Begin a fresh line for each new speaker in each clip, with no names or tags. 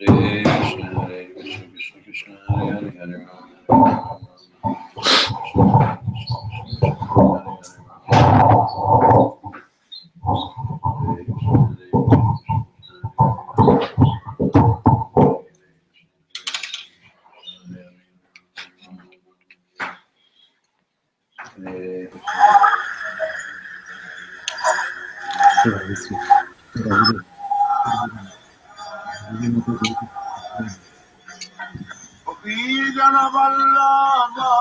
Hare Krishna, Krishna Krishna, Hare Hare, Hare Rama, Hare
Jana Vallabha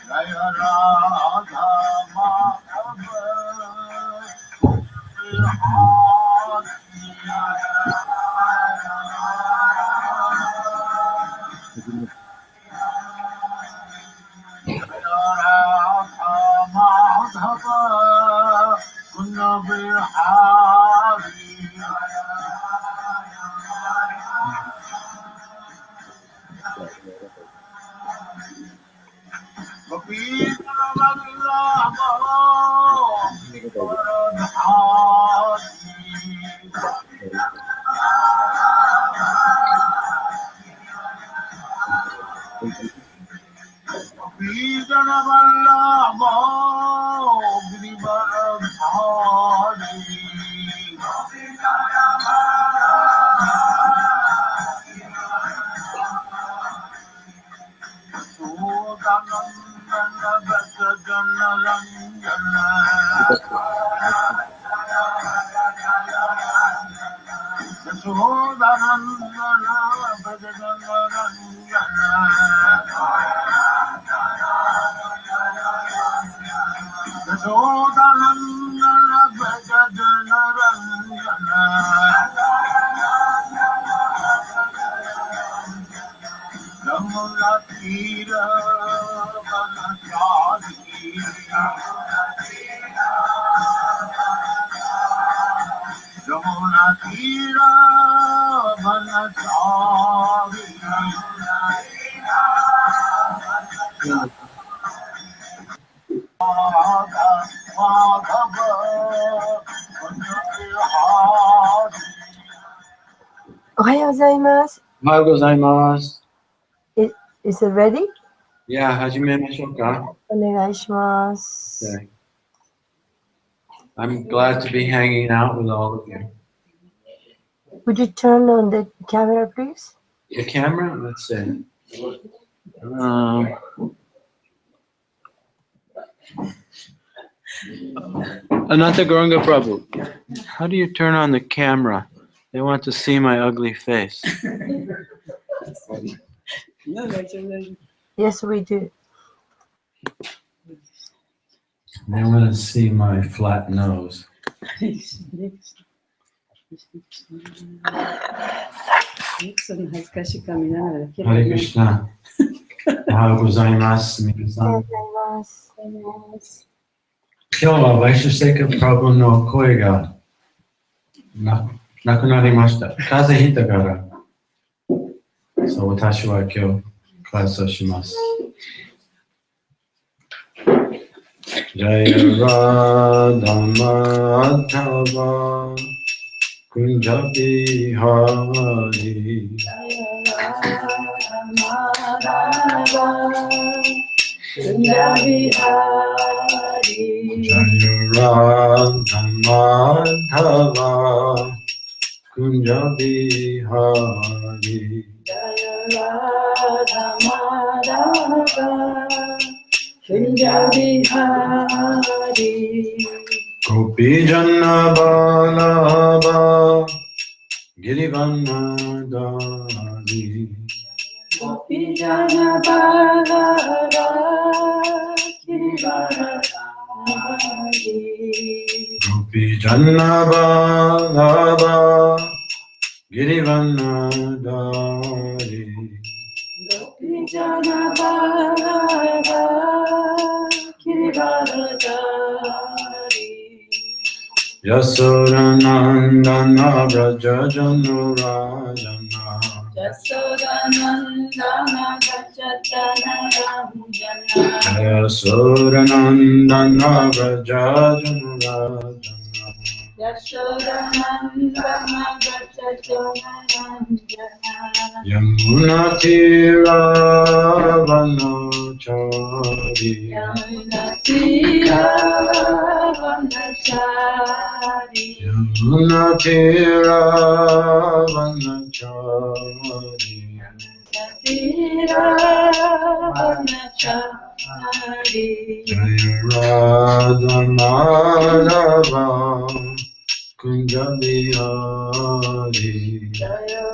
Jaya Radha Madhava
Ohayou gozaimasu.
Ohayou gozaimasu.
Is it ready?
Yeah, hajime mashou ka?
Onegaishimasu.
Okay. I'm glad to be hanging out with all of you.
Would you turn on the camera, please?
The camera? Let's see. Ananta Gauranga Prabhu, how do you turn on the camera? They want to see my ugly face.
Yes, we do.
They want to see my flat nose. Hare Krishna. Ohayou gozaimasu, minasan. 今日はワイシュセカプラブの声がなくなりました。風邪ひいたから、そう私は今日クラスをします。Jaya Radha Madhava Kunja Bihari Jaya Radha Madhava Kunja Bihari Gopi Janna Balaba Girivanadari Gopi Janna Balaba Girivanadari Gopi Janna Balaba Girivanadari Gopi Janna Balaba Girivanadari Yasodanandana Braja Janurajana Yasodanandana Yasodanandana Vrajajanarajana Yamunatiravanachari Yamunatiravanachari Jaya Radha Madhava Kunja Bihari Jaya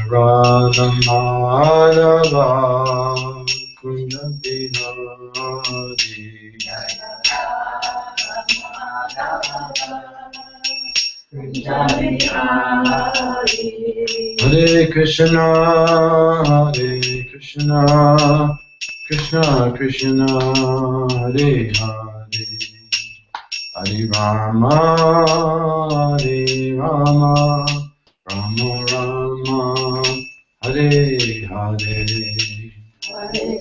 Radha Madhava Kunja Bihari Hare Krishna, Krishna Krishna, Hare Hare, Hare Rama, Rama Rama, Hare Hare.
Hare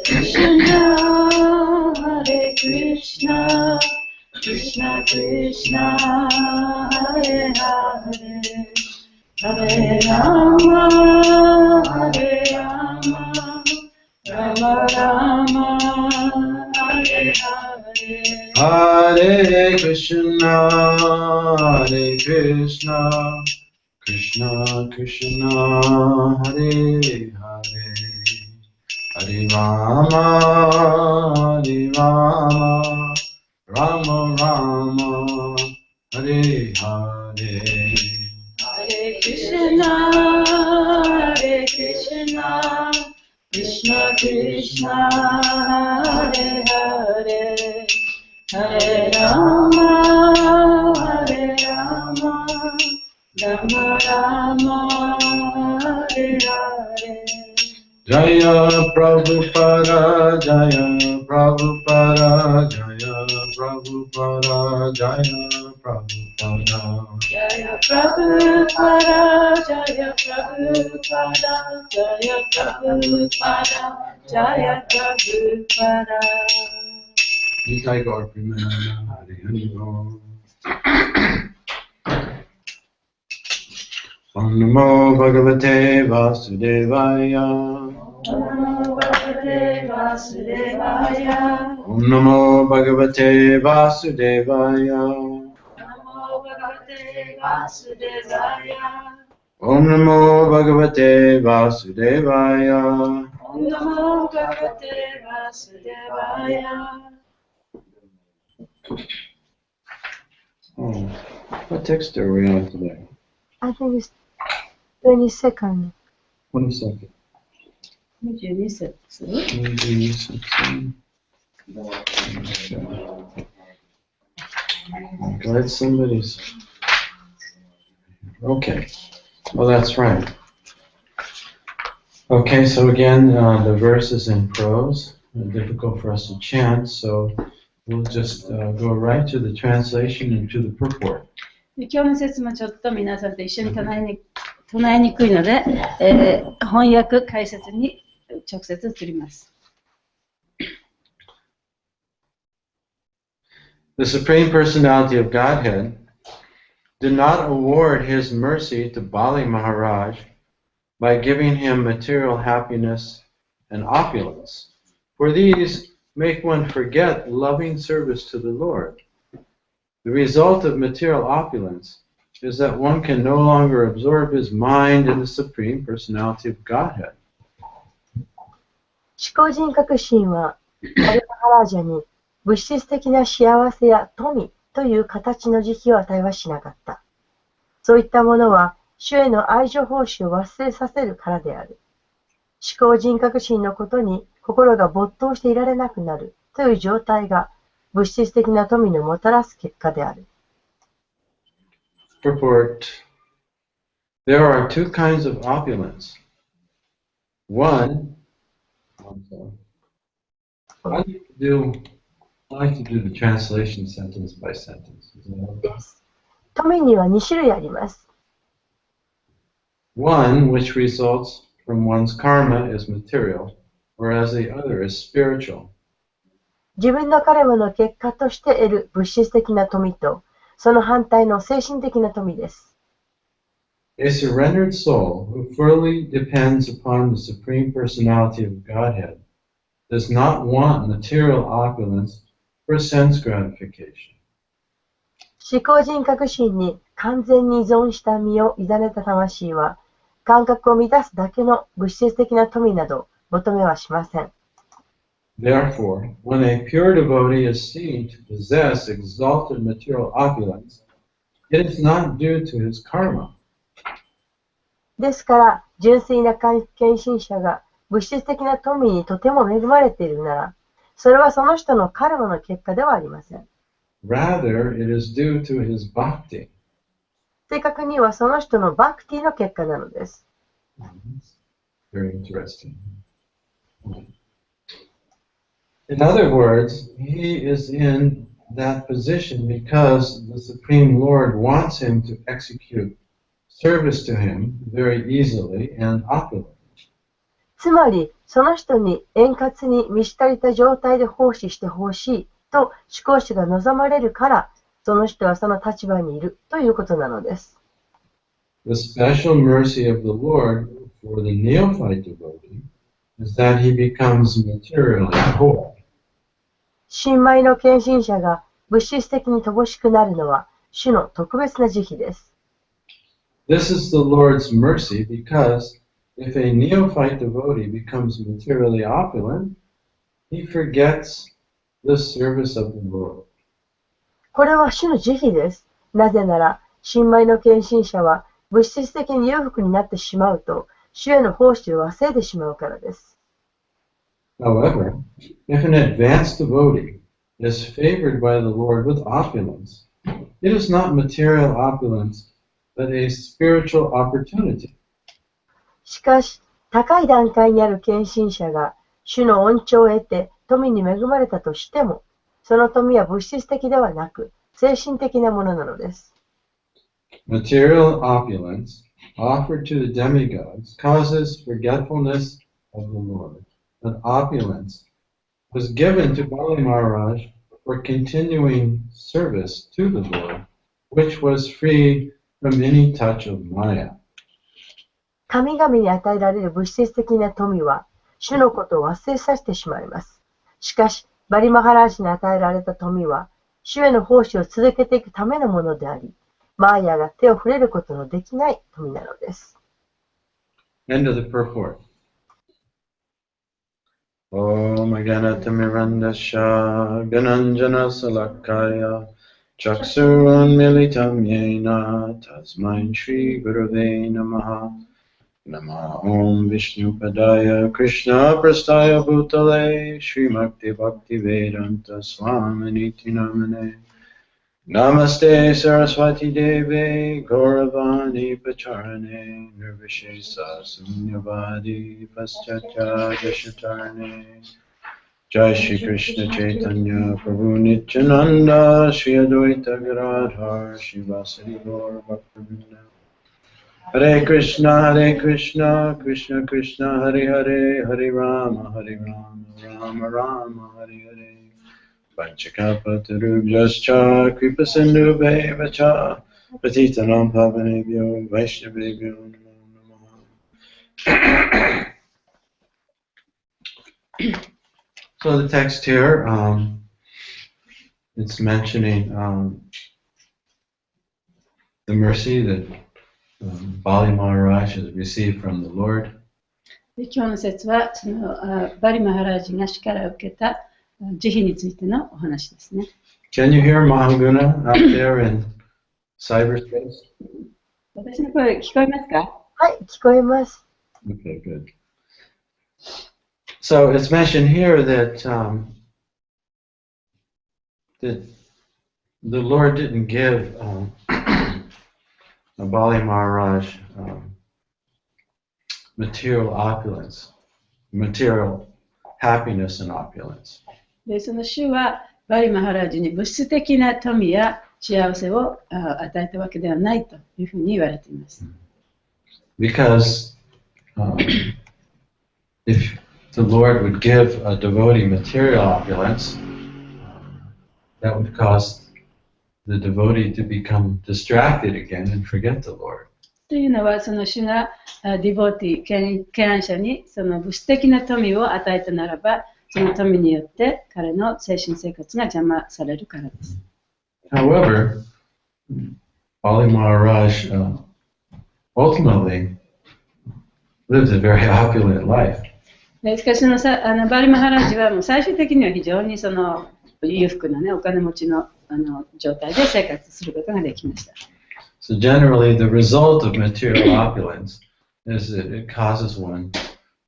Krishna, Krishna Krishna, Hare Hare, Hare Rama, Rama Rama, Hare Hare.
Hare Krishna, Krishna Krishna, Hare Hare, Hare Rama, Rama Rama, Hare Hare.
Hare Krishna, Krishna Krishna, Hare Hare, Hare Rama, Rama Rama, Hare Hare.
Jaya Prabhupada, Jaya Prabhupada, Jaya Prabhupada, Jaya Prabhupada.
Jaya Prabhupada, Jaya Prabhupada, Jaya Prabhupada, Jaya Prabhupada.
Nitai Gaur Premananda, Hare Hare Bol. Om Namo Bhagavate Vasudevaya.
Om Namo Bhagavate Vasudevaya.
Om Namo Bhagavate Vasudevaya.
Namo Bhagavate Vasudevaya.
Om Namo Bhagavate Vasudevaya.
Om Namo Bhagavate Vasudevaya.
Oh, what text are we on today?
I think it's 22nd.
22nd.
22節。
I'm glad somebody's. Okay. Well, that's right. Okay, so again, the verse is in prose, difficult for us to chant, so we'll just go right to the translation and to the purport.
今日の説もちょっと皆さんと一緒に唱えにくいので、翻訳解説に直接移ります。
The Supreme Personality of Godhead did not award His mercy to Bali Maharaj by giving him material happiness and opulence, for these make one forget loving service to the Lord. The result of material opulence is that one can no longer absorb his mind in the Supreme Personality of Godhead.
思考人格心はバリマハラージャに物質的な幸せや富という形の慈悲を与えはしなかった。そういったものは主への愛情奉仕を忘れさせるからである。思考人格心のことに心が没頭していられなくなるという状態が物質的な富のもたらす結果である。
Purport. There are two kinds of opulence. One, I I like to do the translation sentence by sentence. Is that okay?
です。富には2種類あります。
One, which results from one's karma, is material, whereas the other is spiritual.
自分のカルマの結果として得る物質的な富と、その反対の精神的な富です。
A surrendered soul who fully depends upon the Supreme Personality of Godhead does not want material opulence for sense gratification.
思考人格心に完全に依存した身を委ねた魂は、感覚を満たすだけの物質的な富など求めはしません。
Therefore, when a pure devotee is seen to possess exalted material opulence, it is not due to his karma.
ですから、純粋な献身者が物質的な富にとても恵まれているなら、それはその人のカルマの結果ではありません。
Rather, it is due to his bhakti.
正確にはその人のバクティの結果なのです。
Very interesting. In other words, he is in that position because the Supreme Lord wants him to execute service to him very easily and opulently.
つまり、その人に円滑に満ち足りた状態で奉仕してほしいと思考主が望まれるから、その人はその立場にいるということなのです。
The special mercy of the Lord for the neophyte devotee is that he becomes materially poor.
新米の献身者が物質的に乏しくなるのは、主の特別な時期です。
This is the Lord's mercy because if a neophyte devotee becomes materially opulent, he forgets the service of the Lord.
これは主の慈悲です。なぜなら、新米の献身者は物質的に裕福になってしまうと、主への奉仕を忘れてしまうからです。
However, if an advanced devotee is favored by the Lord with opulence, it is not material opulence, but a spiritual opportunity.
しかし、高い段階にある献身者が主の恩寵を得て富に恵まれたとしても、その富は物質的ではなく、精神的なものなのです。
Material opulence offered to the demigods causes forgetfulness of the Lord. But opulence was given to Bali Maharaj for continuing service to the Lord, which was free from any touch of Maya.
神々に与えられる物質的な富は、主のことを忘れさせてしまいます。しかし、バリマハラージに与えられた富は、主への奉仕を続けていくためのものであり、マーヤが手を触れることのできない富なのです。
End of the purport. Om Ganatamirandasya Gananjana Salakaya Chaksurun Militam Yena Tasmain Shri Gurave Namaha Nama Om Vishnu Padaya Krishna Prastaya Bhutale Shri Makti Bhakti Vedanta Swaminiti Namane Namaste Saraswati Deve Gauravani Pacharane Nirvishesa Sunyavadi Paschatya Jashatarane Jai Shri Krishna Chaitanya Prabhu Nityananda Shri Advaita Gadadhar Shri Vasari Gaur Bhaktivinoda Hare Krishna Krishna Krishna Hare Hare Hare Rama Rama Rama Hare Hare Panchakapatarubhyascha Kripasindhubheva Patitanam Pavanebhyo Vaishnavebhyo Namo Namaha. So the text here, it's mentioning the mercy that Bali Maharaj has received from the Lord.
で今日の説はそのバリマハラージが死から受けた慈悲についてのお話ですね。
Can you hear Mahaguna out there in cyberspace?
私の声聞こえますか？
はい、聞こえます。
Okay, good. So it's mentioned here that that the Lord didn't give Bali Maharaj material opulence, material happiness and opulence.
でその主はバリ・マハラージュに物質的な富や幸せを与えたわけではないというふうに言われています。
Because if the Lord would give a devotee material opulence, that would cause the devotee to become distracted again and forget the Lord.
というのは、その主がディボーティー、敬愛者にその物質的な富を与えたならば、その富によって彼の精神生活が邪魔されるからです。
However, Bali Maharaj ultimately lived a very opulent life.
しかしバリ・マハラージュはもう最終的には非常にその裕福な、ね、お金持ちの状態で生活することができました。
So generally, the result of material opulence is that it causes one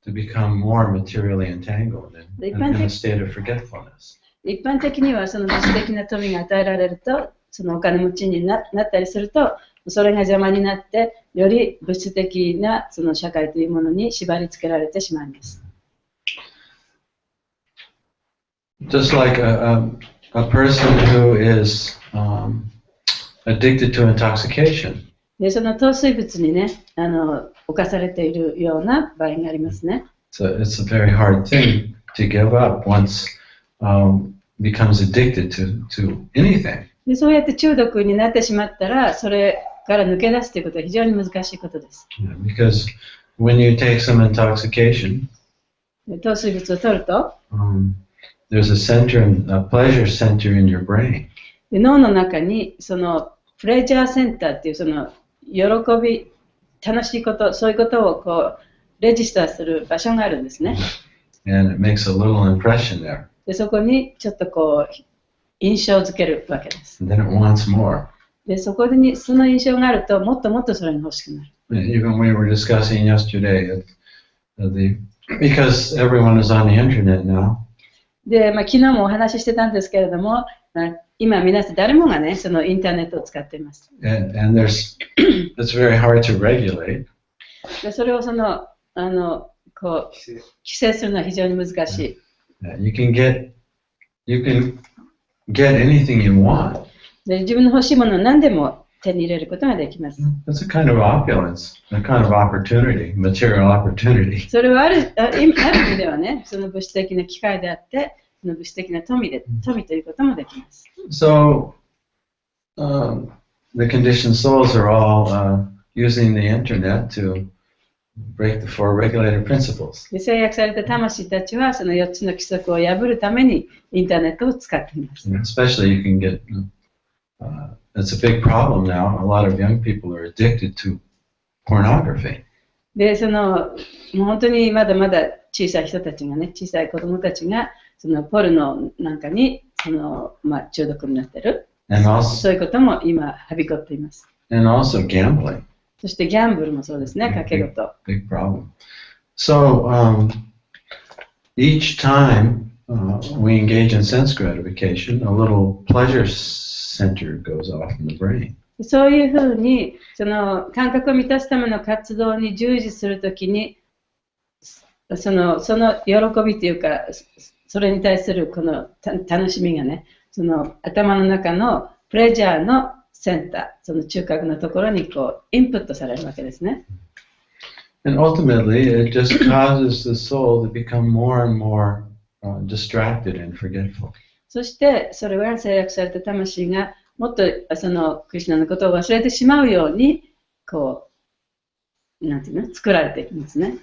to become more materially entangled in a state of forgetfulness.
一般的にはその物質的な富が与えられると、そのお金持ちになったりすると、それが邪魔になって、より物質的なその社会というものに縛り付けられてしまいます。
Just like a person who is addicted to intoxication.
で、その糖水物にね、侵されているような場合がありますね。
So it's a very hard thing to give up once becomes addicted to anything.
で、そうやって中毒になってしまったら、それから抜け出すということは非常に難しいことです。
Because when you take some intoxication,
糖水物を取ると、
there's a pleasure center in your brain.
で脳の中にそのプレジャーセンターっていうその喜び、楽しいこと、そういうことをこうレジスターする場所があるんですね。
And it makes a little impression there.
でそこにちょっとこう印象づけるわけです。
And then it wants more.
でそこにその印象があるともっともっとそれが欲しくなる。
Even we were discussing yesterday, because everyone is on the internet now.
で、昨日もお話ししてたんですけれども、今皆さん誰もがね、そのインターネットを使っています。
And it's very hard to regulate.
でそれをこう規制するのは非常に難しい。
You can get anything you want.
で自分の欲しいものを何でも手に入れることができます。
That's a kind of opulence, a kind of opportunity, material opportunity.
それはある意味ではね、その物質的な機会であって、その物質的な富ということもできます。
So, the conditioned souls are all using the internet to break the four regulated principles.
で制約された魂たちはその4つの規則を破るためにインターネットを使っています。
Especially you can get, it's a big problem now. A lot of young people are addicted to pornography.
で、もう本当にまだまだ小さい人たちがね、小さい子供たちがそのポルノなんかに中毒になってる。そういうことも今はびこっています。
And also gambling.
そしてギャンブルもそうですね、賭け事。
Big problem. So, each time we engage in sense gratification, a little pleasure center goes off in the brain.
そういうふうにその感覚を満たすための活動に従事するときにその喜びというかそれに対するこの楽しみがねその頭の中のプレジャーのセンターその中核のところにこうインプットされるわけですね。
And ultimately, it just causes the soul to become more and more distracted and forgetful.
そしてそれは制約された魂がもっとそのクリシュナのことを忘れてしまうようにこうなんていうの作られていきますね。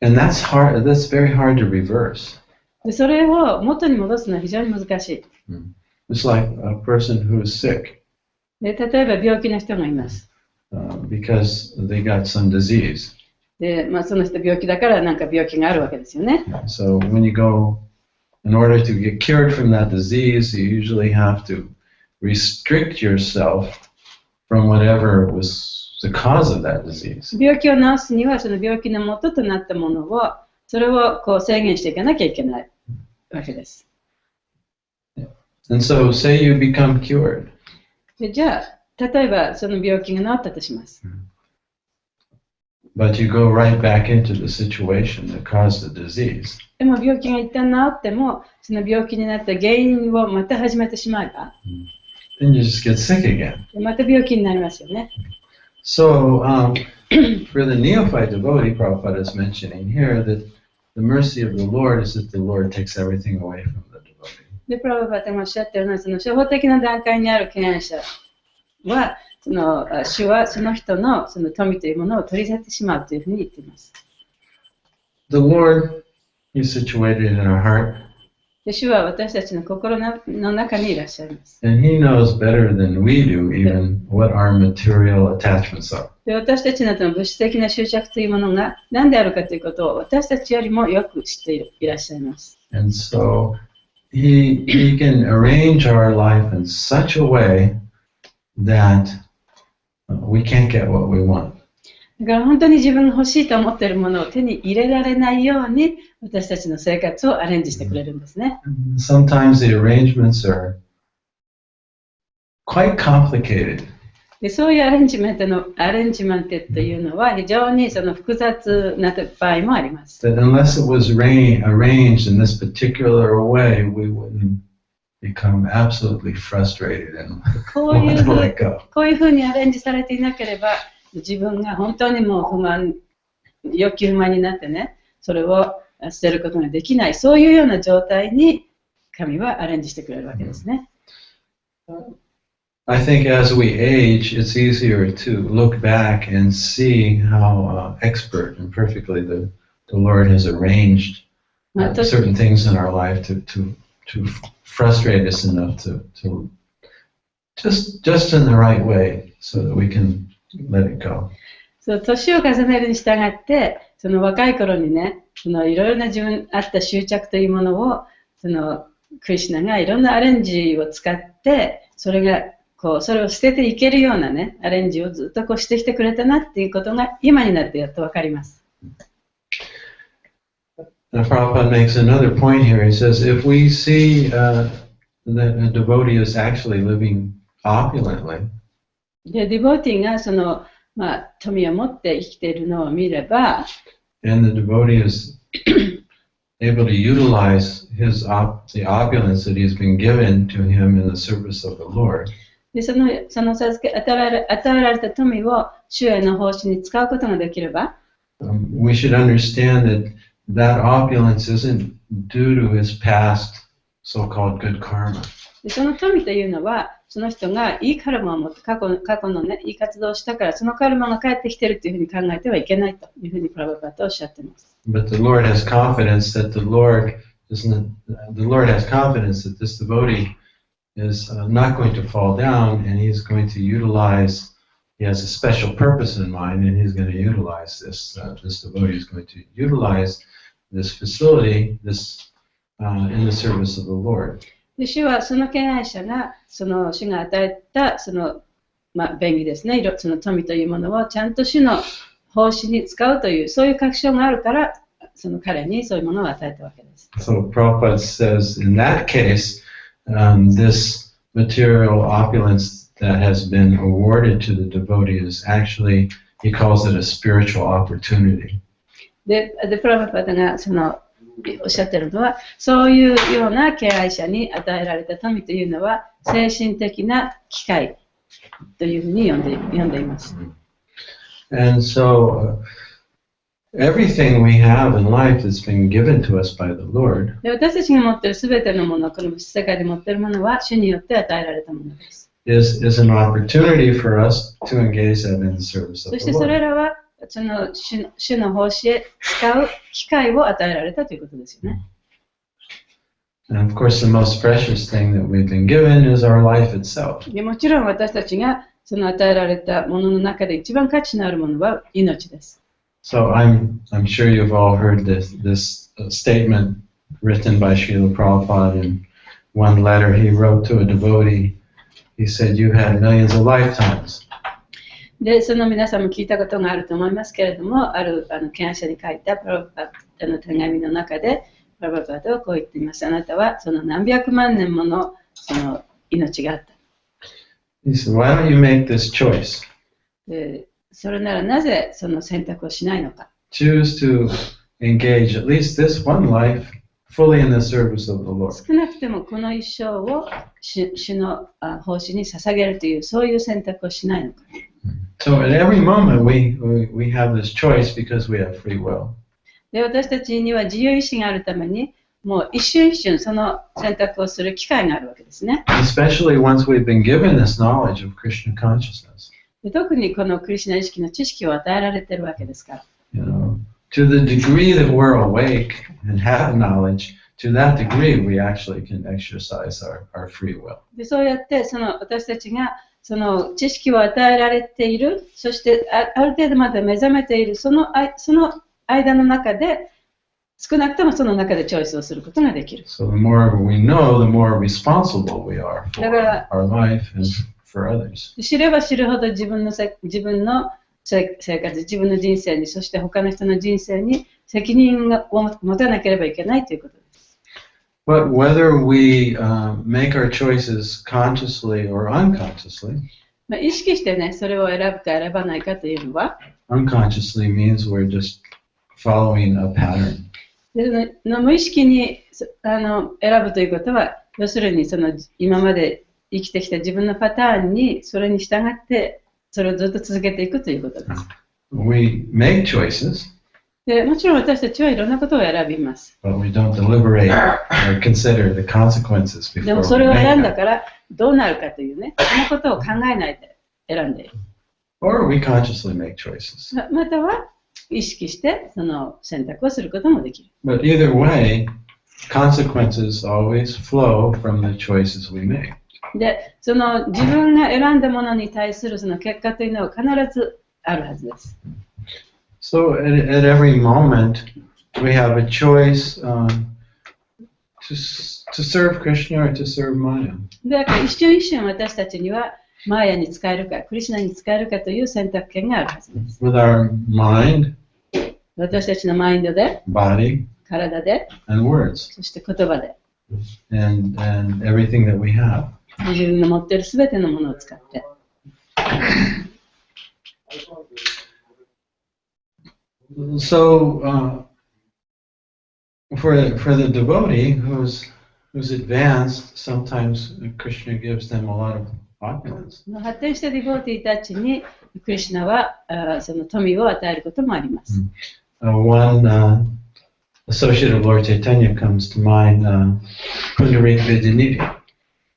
And that's very hard to reverse.
でそれを元に戻すのは非常に難しい。
It's like a person who is sick.
で例えば病気の人がいます。
Because they got some disease.
で、その人病気だからなんか病気があるわけですよね。
So when you go, in order to get cured from that disease, you usually have to restrict yourself from whatever was the cause of that disease.
病気を治すにはその病気の元となったものをそれをこう制限していかなきゃいけないわけです。
And so say you become cured.
でじゃあ例えばその病気が治ったとします。
but you go right back into the situation that caused the disease.
でも病気が一旦治っても、その病気になった原因をまた始めてしまえば、
Then you just get sick again.
また病気になりますよね。
So, for the neophyte devotee, Prabhupada is mentioning here that the mercy of the Lord is that the Lord takes everything away from the devotee.
で、プラブパータがおっしゃったような、その初歩的な段階にある敬愛者は、主はその人のその富というものを取り去ってしまうというふうに言っています。
The Lord is situated in our heart,
で、主は私たちの心の中にいらっしゃいます。
and He knows better than we do even what our material attachments are.
で、私たちなどの物質的な執着というものが何であるかということを私たちよりもよく知っていらっしゃいます。
And so He can arrange our life in such a way that we can't get what we want.
だから本当に自分が欲しいと思っているものを手に入れられないように私たちの生活をアレンジしてくれるんですね。
Sometimes the arrangements are quite complicated.
でそういうアレンジメントというのは非常にその複雑な場合もあります。
That unless it was arranged in this particular way, we wouldn't become absolutely frustrated and
こう
want to let go.
いうふうにアレンジされていなければ自分が本当にもう欲求不満になってね、それを捨てることができない、そういうような状態に神はアレンジしてくれるわけですね。
I think as we age, it's easier to look back and see how expert and perfectly the Lord has arranged certain things in our life to frustrate us enough to just in the right way so that we can let it go.
そう、年を重ねるに従って、その若い頃にね、そのいろいろな自分あった執着というものを、そのクリシュナがいろんなアレンジを使って、それを捨てていけるようなね、アレンジをずっとしてきてくれたなっていうことが今になってやっとわかります。
Prabhupada makes another point here. He says, if we see that a devotee is actually living opulently,
で、ディボーティーがその、富を持って生きているのを見れば、
and the devotee is able to utilize the opulence that he's been given to him in the service of the Lord.
でその与えられた富を主への奉仕に使うことができれば、
we should understand that opulence isn't due to his past so-called good karma.
でその富というのは、その人がいいカルマを持って過去のね、いい活動をしたから、そのカルマが返ってきているというふうに考えてはいけないというふうにプラバパータはおっしゃっています。
But the Lord has confidence that the Lord has confidence that this devotee is not going to fall down, and he's going to utilize. He has a special purpose in mind, and he's going to utilize this. This devotee is going to utilize this facility, in the service of the Lord.
で主はその敬愛者が、その主が与えたその、便宜ですね、その富というものをちゃんと主の奉仕に使うという、そういう確証があるから、その彼にそういうものを与えたわけです。
So Prabhupada says, in that case, this material opulence that has been awarded to the devotee is actually, he calls it a spiritual opportunity.
で、プラバパタがおっしゃっているのは、そういうような敬愛者に与えられた富というのは、精神的な機会というふうに呼んでいます。
And so, everything we have in life that's been given to us by the Lord
で私たちが持っているすべてのもの、この世界で持っているものは、主によって与えられたものです。
is an opportunity for us to engage that in the service of
そ
the
してそれ
Lord.
らは、その主の奉仕へ使う機会を与えられたということですよね。
And of course, the most precious thing that we've been given is our life itself.
でもちろん私たちがその与えられたものの中で一番価値のあるものは命です。
So I'm sure you've all heard this statement written by Srila Prabhupada in one letter he wrote to a devotee. He said, "You had millions of lifetimes."
で、その皆さんも聞いたことがあると思いますけれども、ある敬愛者に書いたプラバパタの手紙の中で、プラバパタはこう言っています。あなたはその何百万年ものその命があった。
He said, "Why don't you make this choice?"
でそれならなぜその選択をしないのか。
Choose to engage at least this one life fully in the service of the Lord.
少なくてもこの一生を主の奉仕に捧げるというそういう選択をしないのか。
So at every moment we have this choice because we have free will.
で、私たちには自由意志があるために、もう一瞬一瞬その選択をする機会があるわけですね。
Especially once we've been given this knowledge of Krishna consciousness.
で、特にこのクリシュナ意識の知識を与えられているわけですから。
You know, to the degree that we're awake and have knowledge, to that degree we actually can exercise our free will.
で、そうやってその私たちがその知識を与えられている、そしてある程度まで目覚めているその間の中で、少なくともその中でチョイスをすることができる。
So the more we know, the more responsible we are for our life and for others.
知れば知るほど自分の生活、自分の人生に、そして他の人の人生に責任を持たなければいけないということです。
But whether we make our choices consciously or unconsciously,
意識してね、それを選ぶか選ばないかというのは、
unconsciously means we're just following a pattern.
で無意識に選ぶということは、要するにその今まで生きてきた自分のパターンにそれに従ってそれをずっと続けていくということです。
We make choices,
でもちろん私たちはいろんなことを選びます。
but we don't deliberate or consider the consequences
でも
before
そ
we
れを選ん
make
だ
them.
からどうなるかというね、そのことを考えないで選んでいる。
Or we consciously make choices.
または意識してその選択をすることもできる。
But either way, consequences always flow from the choices we make.
で、その自分が選んだものに対するその結果というのは必ずあるはずです。
So at every moment, we have a choice to serve Krishna or to serve Maya.
だから一瞬一瞬私たちにはマーヤに使えるか、クリシュナに使えるかという選択権があるはずです。
With our mind,
私たちのマインドで、
body,
体で、
and words,
そして言葉で、
and everything that we have.
自分の持っているすべてのものを使って。
So, for the devotee who's advanced, sometimes Krishna gives them a lot of opulence.
発展したディボーティーたちにクリシュナはその富を与えることもあります。
One associate of Lord Chaitanya comes to mind, Pundarik Vidyanidhi.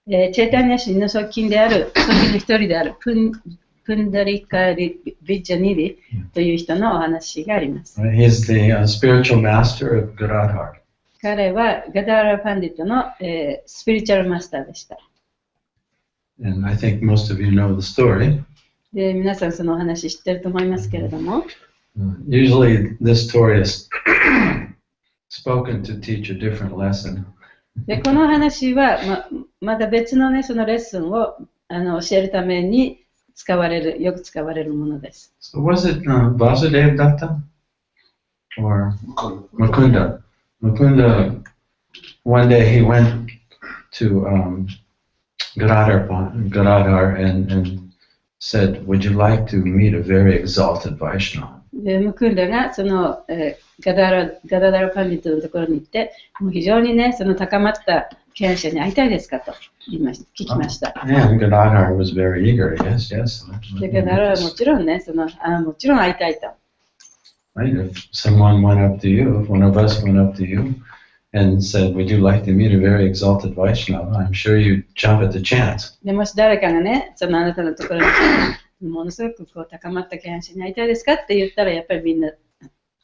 チェイタニア神の側近である、側近の一人であるプンダリカ・ビッジャニディという人のお話があります。
He's the spiritual master of Gadadhar.
彼はガダーラ・パンディットの、スピリチュアルマスターでした。
And I think most of you know the story.
で、皆さんそのお話知ってると思いますけれども、
Usually this story is spoken to teach a different lesson.
でこの話はまた別のね、そのレッスンを教えるためによく使われるものです。
So was it Vasudev Datta or Mukunda? Mukunda, one day he went to Gadadhar and said, "Would you like to meet a very exalted Vaishnava?"
でムクンダがその、ガダダラパンディットのところに行って、もう非常にね、その高まった敬愛者に会いたいですかと聞きました。
And Gadadhar was very eager. Yes, yes.
で、ガダダラはもちろんね、もちろん会いたいと。
Right? If someone went up to you, if one of us went up to you and said, "Would you like to meet a very exalted Vaishnava?" I'm sure you'd jump at the chance.
でもし誰かがね、そのあなたのところにものすごくこう高まった敬愛者に会いたいですかって言ったら、やっぱりみんな、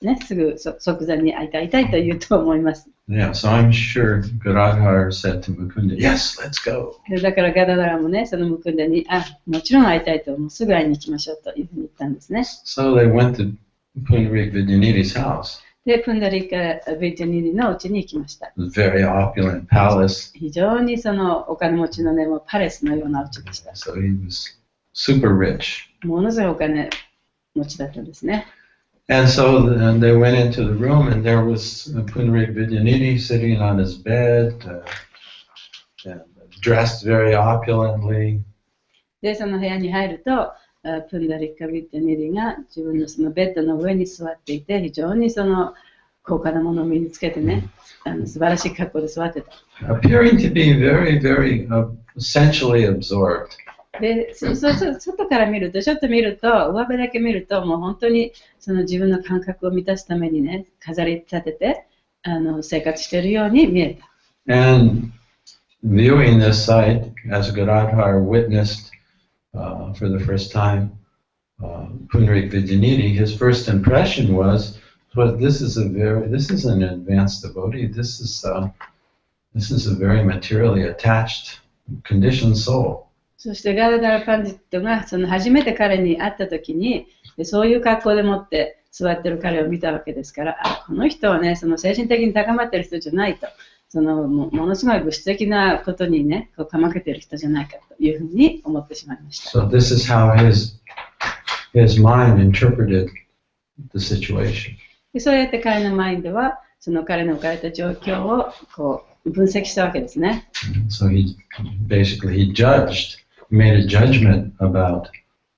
ね、すぐ即座に会いたいと言うと思います。
Yeah, so I'm sure Gadadhar said to Mukunda, "Yes, let's go."
だからガダダラもね、そのムクンダに、もちろん会いたいと、もうすぐ会いに行きましょうというふうに言ったんですね。
So they went to Pundarik Vidyanidhi's house.
で、プンダリカ・ビッジャニディの家に行きました。
It was a very opulent palace.
非常にそのお金持ちのね、もうパレスのような家でした。
So he was super rich.
ものすごいお金持ちだったんですね。
And so they went into the room, and there was Pundarik Vidyanidhi sitting on his bed, and dressed very opulently.
で、その部屋に入ると、プンダリッカ・ビッタ・ニリが自分のそのベッドの上に座っていて、非常にその高価なものを身につけてね、素晴らしい格好で座ってた。
appearing to be very, very essentially absorbed.
で、外から見ると、ちょっと見ると、上辺だけ見ると、もう本当にその自分の感覚を満たすためにね、飾り立てて生活しているように見えた。
And viewing this sight, as Gadadhar witnessed for the first time Pundarik Vidyanidhi, his first impression was, well, this is an advanced devotee. This is a very materially attached, conditioned soul.
そしてガダダラ・パンディットがその初めて彼に会った時にそういう格好でもって座ってる彼を見たわけですから、この人はね、その精神的に高まってる人じゃないと、そのものすごい物質的なことにね、こうかまけてる人じゃないかというふうに思ってしまいました。
So this is how his mind interpreted the situation.
でそうやって彼のマインドはその彼の置かれた状況をこう分析したわけですね。
So he made a judgment about,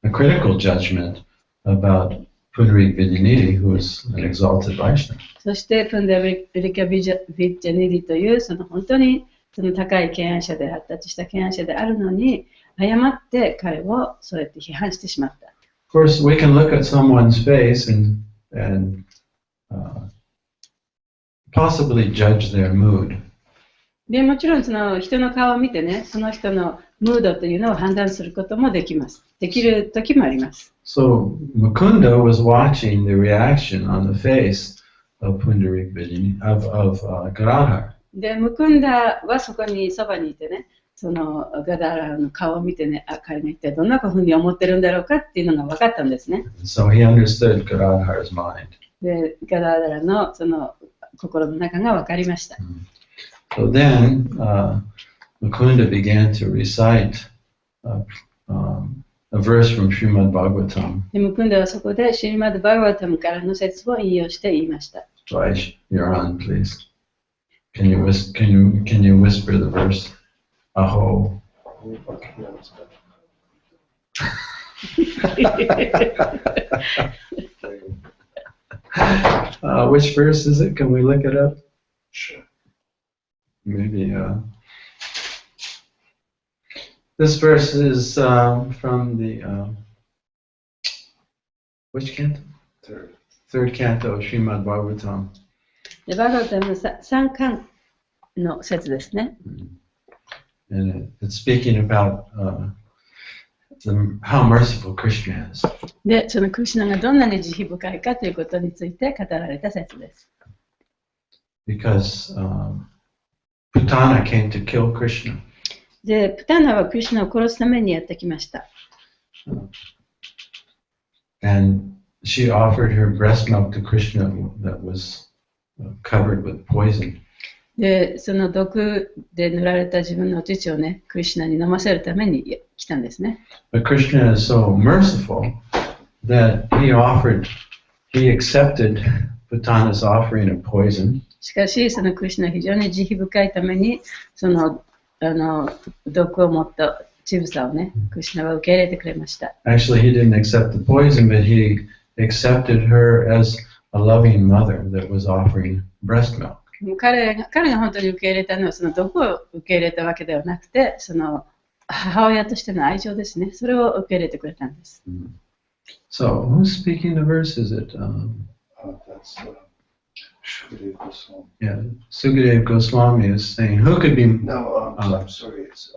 a critical judgment about Pundarik Vidyanidhi, who is an exalted Vaishnava.
そしてプンダリカ・ビッジャニディというその本当にその高い敬愛者で発達した敬愛者であるのに誤って彼をそうやって批判してしまった。
Of course, we can look at someone's face and possibly judge their mood.
でもちろんその人の顔を見てね、その人のムードというのを判断することもできます。できる時もあります。
So Mukunda was watching the reaction on the face of Pundarik Vidyanidhi, of Gadadhar.
で、ムクンダはそこにそばにいてね、そのガダラの顔を見てね、彼が一体どんなふうに思ってるんだろうかっていうのが分かったんですね。
So he understood Gadadhar's mind.
で、ガダラのその心の中が分かりました。
So then Mukunda began to recite a verse from Srimad Bhagavatam.
で、ムクンダはそこでシリマッド・バガバタムからの説を引用して言いました。
Raj, you're on, please. Can you whisper the verse? Aho. Which verse is it? Can we look it up?
Sure.
Maybe. This verse is from the which canto? Third canto of Srimad Bhagavatam.
で、バガバタムの3巻の説ですね。
And it's speaking about how merciful Krishna is.
で、そのクリシュナがどんなに慈悲深いかということについて語られた説です。
Because Putana came to kill Krishna.
で、プタナはクリシュナを殺すためにやってきました。
And she offered her breast milk to Krishna that was covered with poison.
で、その毒で塗られた自分の乳をね、クリシュナに飲ませるために来たんですね。
But Krishna is so merciful that he accepted Putana's offering of poison.
しかし、そのクリシュナは非常に慈悲深いために、その毒を持った乳房をね、クリシュナは受け入れてくれました。
Actually, he didn't accept the poison, but he accepted her as a loving mother that was offering breast milk.
彼が本当に受け入れたのは、その毒を受け入れたわけではなくて、その母親としての愛情ですね。それを受け入れてくれたんです。
So, who's speaking the verse? Is it?
That's Shukadev Goswami.
Yeah, Sukadev Goswami is saying, who could be?
No, I'm sorry. It's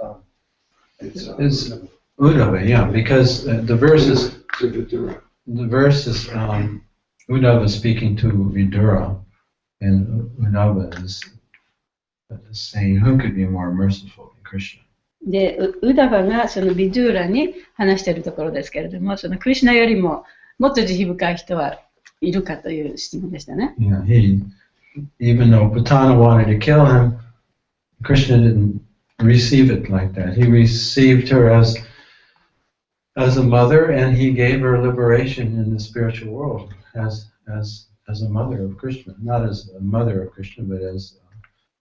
Uddhava, yeah, because the verse is
Vidura.
Uddhava speaking to Vidura, and Uddhava is saying, who could be more merciful than Krishna?
で、ウダバがそのビドゥーラに話しているところですけれども、そのクリシュナよりももっと慈悲深い人はいるかという質問でしたね。
Yeah, even though Putana wanted to kill him, Krishna didn't receive it like that. He received her as a mother, and he gave her liberation in the spiritual world as a mother of Krishna, not as a mother of Krishna, but as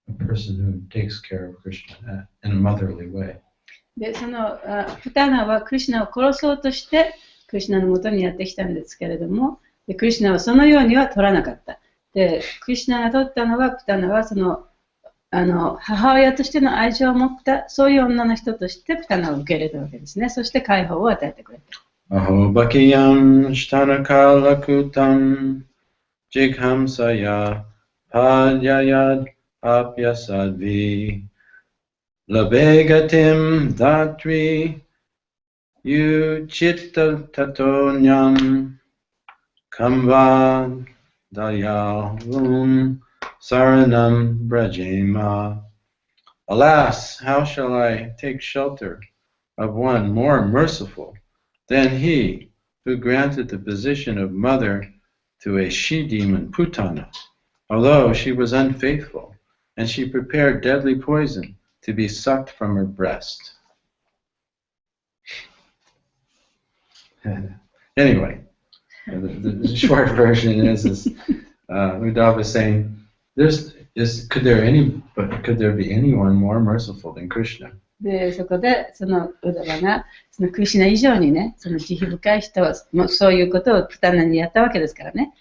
a person who takes care of Krishna in a motherly way.
で、そのプタナはクリシュナを殺そうとしてクリシュナのもとにやってきたんですけれども、でクリシュナはそのようには取らなかった。で、クリシュナが取ったのは、プタナはその母親としての愛情を持った、そういう女の人としてプタナを受け入れたわけですね。そして解放を与えてくれた。
アホバキヤンシタナカラクタンジグハムサヤパデヤヤアピヤサディラベガティムダトリユチッタタトニャンカンバダヤウンSaranam Brajema. Alas, how shall I take shelter of one more merciful than he who granted the position of mother to a she-demon Putana, although she was unfaithful, and she prepared deadly poison to be sucked from her breast. Anyway, the short version is Uddhava is saying, could there be anyone more merciful than Krishna?
で、そこで、そのウダバが、そのクリシュナ以上にね、その慈悲深い人は、そういうことをプタナにやったわけですからね、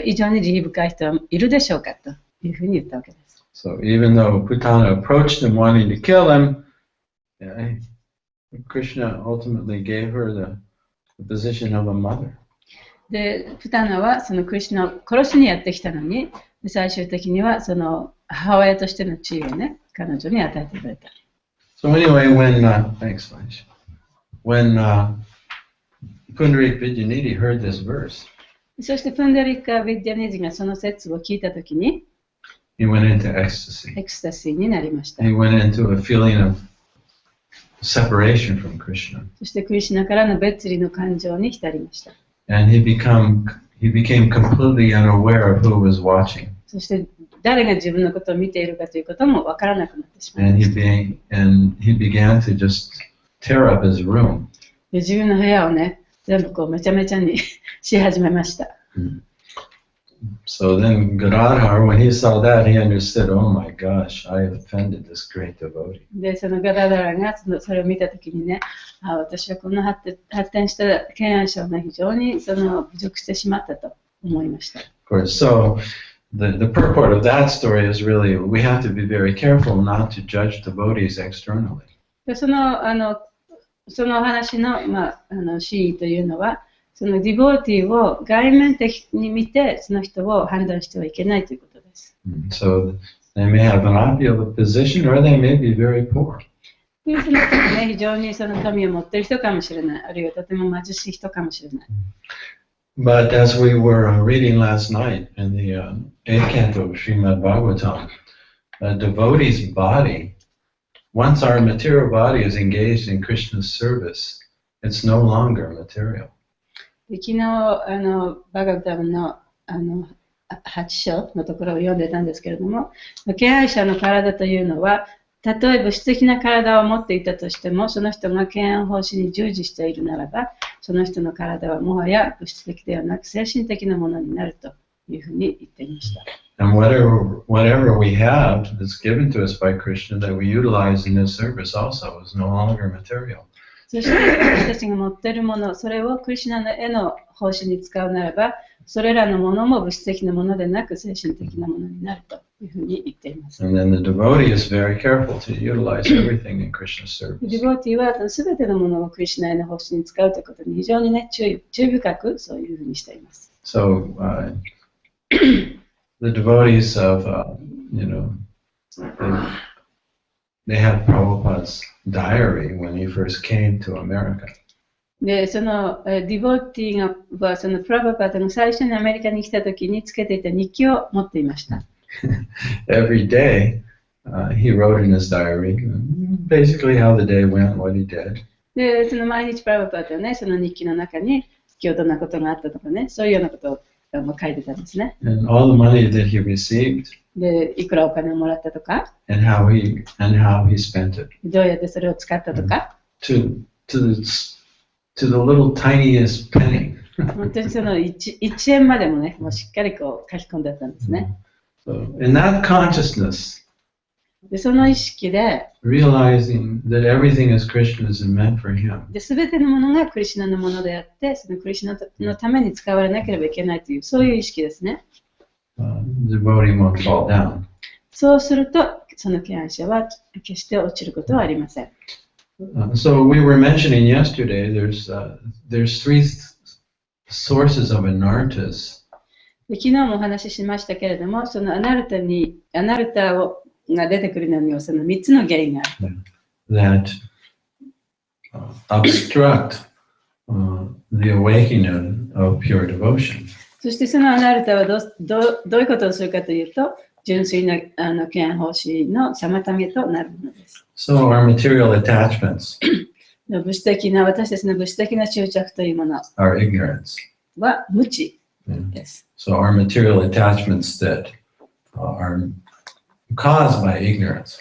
以上に慈悲深い人はいるでしょうかというふうに言ったわけです。
So even though Putana approached him wanting to kill him, Krishna ultimately gave her the position of a mother.
で、プタナはそのクリシュナを殺しにやってきたのに、最終的にはその母親としての地位をね、彼女に与えてくれた。
So anyway, thanks, Manish. When Pundarik Vidyanidhi heard this verse,
そしてプンダリッカ・ヴィッディャニジがその説を聞いたときに、
he went into ecstasy.
エクスタシーになりました。
He went into a feeling of separation from Krishna.
そしてクリシュナからの別離の感情に浸りました。
And he became completely unaware of who was watching.
そして誰が自分のことを見ているかということもわからなくなってしまいました。
And he began to just tear up his room.
で自分の部屋をね、全部こうめちゃめちゃにし始めました。
So then Gadadhar, when he saw that, he understood, oh my gosh, I have offended this great devotee.
で、そのガダダラがそれを見たときにね、私はこの発展した敬愛者をね、非常に侮辱してしまったと思いました。
Of course, so the purport of that story is really, we have to be very careful not to judge devotees externally.
でその話の、真意というのは、そのディボーティーを外面的に見て、その人を判断してはいけないということです。
So they may have an obvious position or they may be very poor.
その人がね、非常にその富を持っている人かもしれない。あるいはとても貧しい人かもしれない。
But as we were reading last night in the 8th canto of Srimad Bhagavatam, a devotee's body, once our material body is engaged in Krishna's service, it's no longer material.
で昨日バガバタムの8章のところを読んでたんですけれども、敬愛者の体というのは、たとえ物質的な体を持っていたとしても、その人が敬愛奉仕に従事しているならば、その人の体はもはや物質的ではなく精神的なものになるというふうに言っていました。
And whatever we have that's given to us by Krishna that we utilize in His service also is no longer material.
そして私たちが持っているもの、それをクリシュナの絵の奉仕に使うならば、それらのものも物質的なものでなく精神的なものになるというふうに言っています。
And then the devotee is very careful to utilize everything in Krishna's service.
ディボーティーはすべてのものをクリシュナへの奉仕に使うということに非常にね、注意深くそういうふうにしています。
So the devotees of, they had Prabhupada's diary when he first came to America.
で、そのディボーティーはそのプラバパータが最初にアメリカに来た時につけていた日記を持っていました。
Every day he wrote in his diary basically how the day went, what he did.
で、その毎日プラバパータはね、その日記の中に今日どんなことがあったとかね、そういうようなことを書いてたんですね。
And all the money that he received.
で、いくらお金をもらったとか、
and how he spent it.
どうやってそれを使ったとか、
to the little tiniest penny.
本当にその 1円までもね、もうしっかりこう書き込んであったんですね。
So in that consciousness,
で、その意識で、
realizing that everything is Krishna's and meant for him.
で、すべてのものがクリシュナのものであって、そのクリシュナのために使われなければいけないという、そういう意識ですね。
Devotee won't fall down.
そうすると、その敬愛者は決して落ちることはありません。
So we were mentioning yesterday, there's three sources of anartas.
で昨日もお話ししましたけれども、そのアナルタが出てくるのにはその3つの原因がある。
That obstruct the awakening of pure devotion.
そしてそのアナルタはどういうことをするかというと、純粋な敬愛奉仕の妨げとなるものです。
So our material attachments
私たちの物質的な執着というもの
are ignorance.
は無知です。
So our material attachments that are caused by ignorance.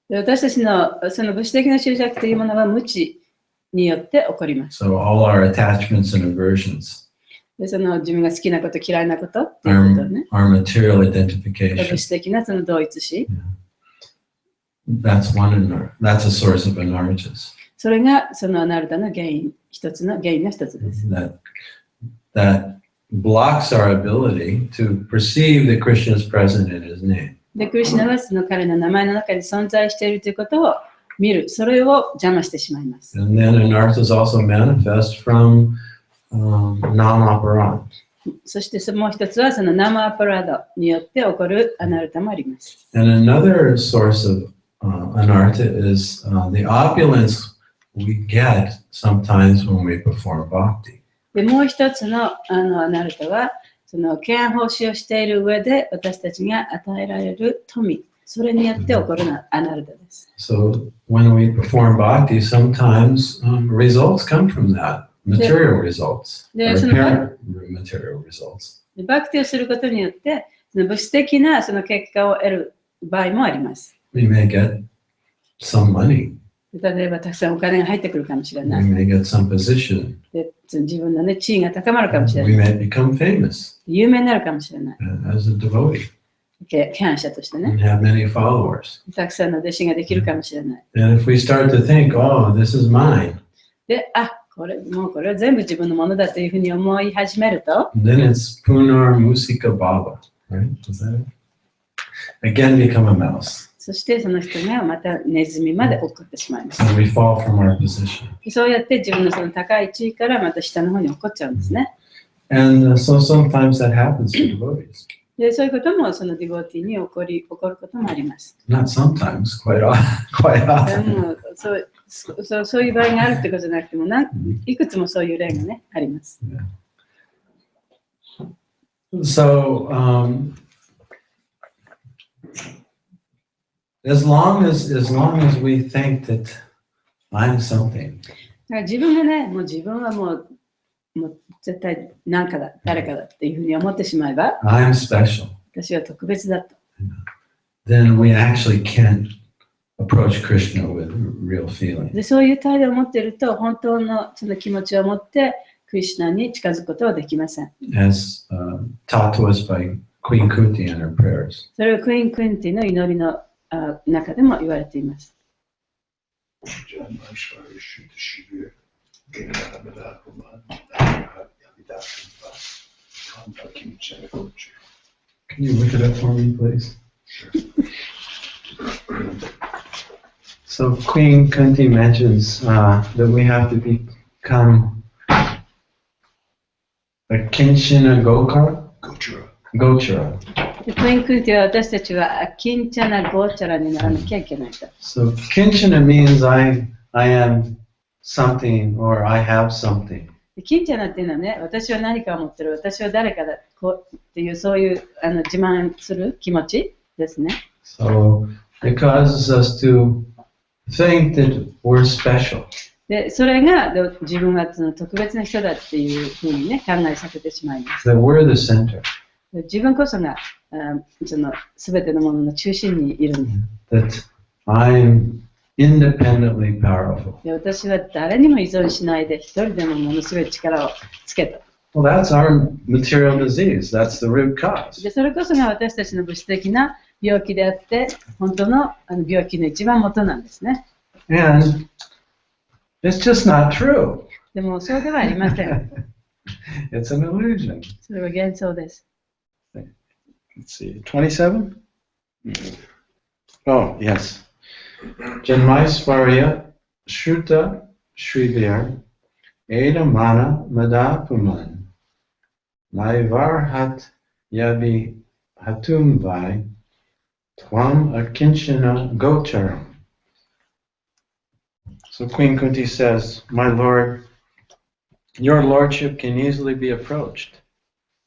で私たちのその物質的な執着というものは無知によって起こります。
So all our attachments and aversions
でその自分が好きなこと嫌いなことっていうことね。
are material
物
identification.
質的なその同一視。
That's a source of anartas.
それがそのアナルタの原因の一つです。
That blocks our ability to perceive that Krishna is present in his name.
で、クリシュナはその彼の名前の中に存在しているということを見る、それを邪魔してしまいます。
And then anartas also manifest from nama-aparad.
そしてもう一つはそのナマアパラドによって起こるアナルタもあります。
And another source of anarta is the opulence we get sometimes when we perform bhakti.
で、もう一つのアナルタは、その敬愛奉仕をしている上で私たちが与えられる富、それによって起こるアナルタです。
So when we perform bhakti, sometimes results come from that, material results, or apparent material results.
でバクティをすることによって、その物質的なその結果を得る場合もあります。
We may get some money.
例えばたくさんお金が入ってくるかもしれな
We
い。
may get some position.
で自分の、ね、地位が高まるかもしれな
We
い。
may become famous
有名になるかもしれない。
as a devotee
敬愛者としてね。
and have many followers.
たくさんの弟子ができるかもしれない。
And if we start to think, oh, this is mine,
で、これは全部自分のものだというふうに思い始めると、
then it's punar musika bhava, right? Is that it? Again, become a mouse.
そしてその人がまたネズミまで落っこってしまいます。
And we fall from our position.
そうやって自分のその高い地位からまた下の方に落っこっちゃうんですね。
And so sometimes that happens to devotees.
で、そういうこともそのディボーティーに起こることもあります。
Not sometimes, quite often.
でもそういう場合があるってことじゃなくてもいくつもそういう例がね、あります。
So, as long as we think that I'm something,
だから自分がね、自分はもう絶対何かだ、誰かだっていうふうに思ってしまえば、
I'm special,
私は特別だと。
then we actually can't approach Krishna with real feeling.
で、そういう態度を持っていると、本当のその気持ちを持って、クリシュナに近づくことはできません。
As taught to us by Queen Kunti in her prayers.
それはクイーン・クインティの祈りの中でも言われています。
Can you look it up for me, please? So Queen Kunti mentions that we have to become a Kinchana Gochara.
クイーン・クインティは私たちはキンチャナ・ゴーチャラにならなきゃいけないと。
So Kinchana means I am something or I have something.
キンチャナっていうのはね、私は何かを持ってる、私は誰かだっていうそういう自慢する気持ちですね。
So it causes us to think that we're special.
で、それが自分はその特別な人だっていうふうにね、考えさせてしまいます。
That we're the center.
自分こそがその全てのものの中心にいるん
です。That I'm independently powerful.
で、私は誰にも依存しないで一人でもものすごい力をつけた。
Well, that's our material disease. That's the root cause.
で、それこそが私たちの物質的な病気であって、本当の病気の一番元なんですね。
And it's just not true.
でもそうではありません。
It's an illusion.
それは幻想です。
Let's see, 27? Oh, yes. Janmaisvarya Shruta Shrivir Eda Mana Madapuman Naivarhat Yabi Hatumvai Twam Akinchana Gocharam. So Queen Kunti says, My Lord, your lordship can easily be approached,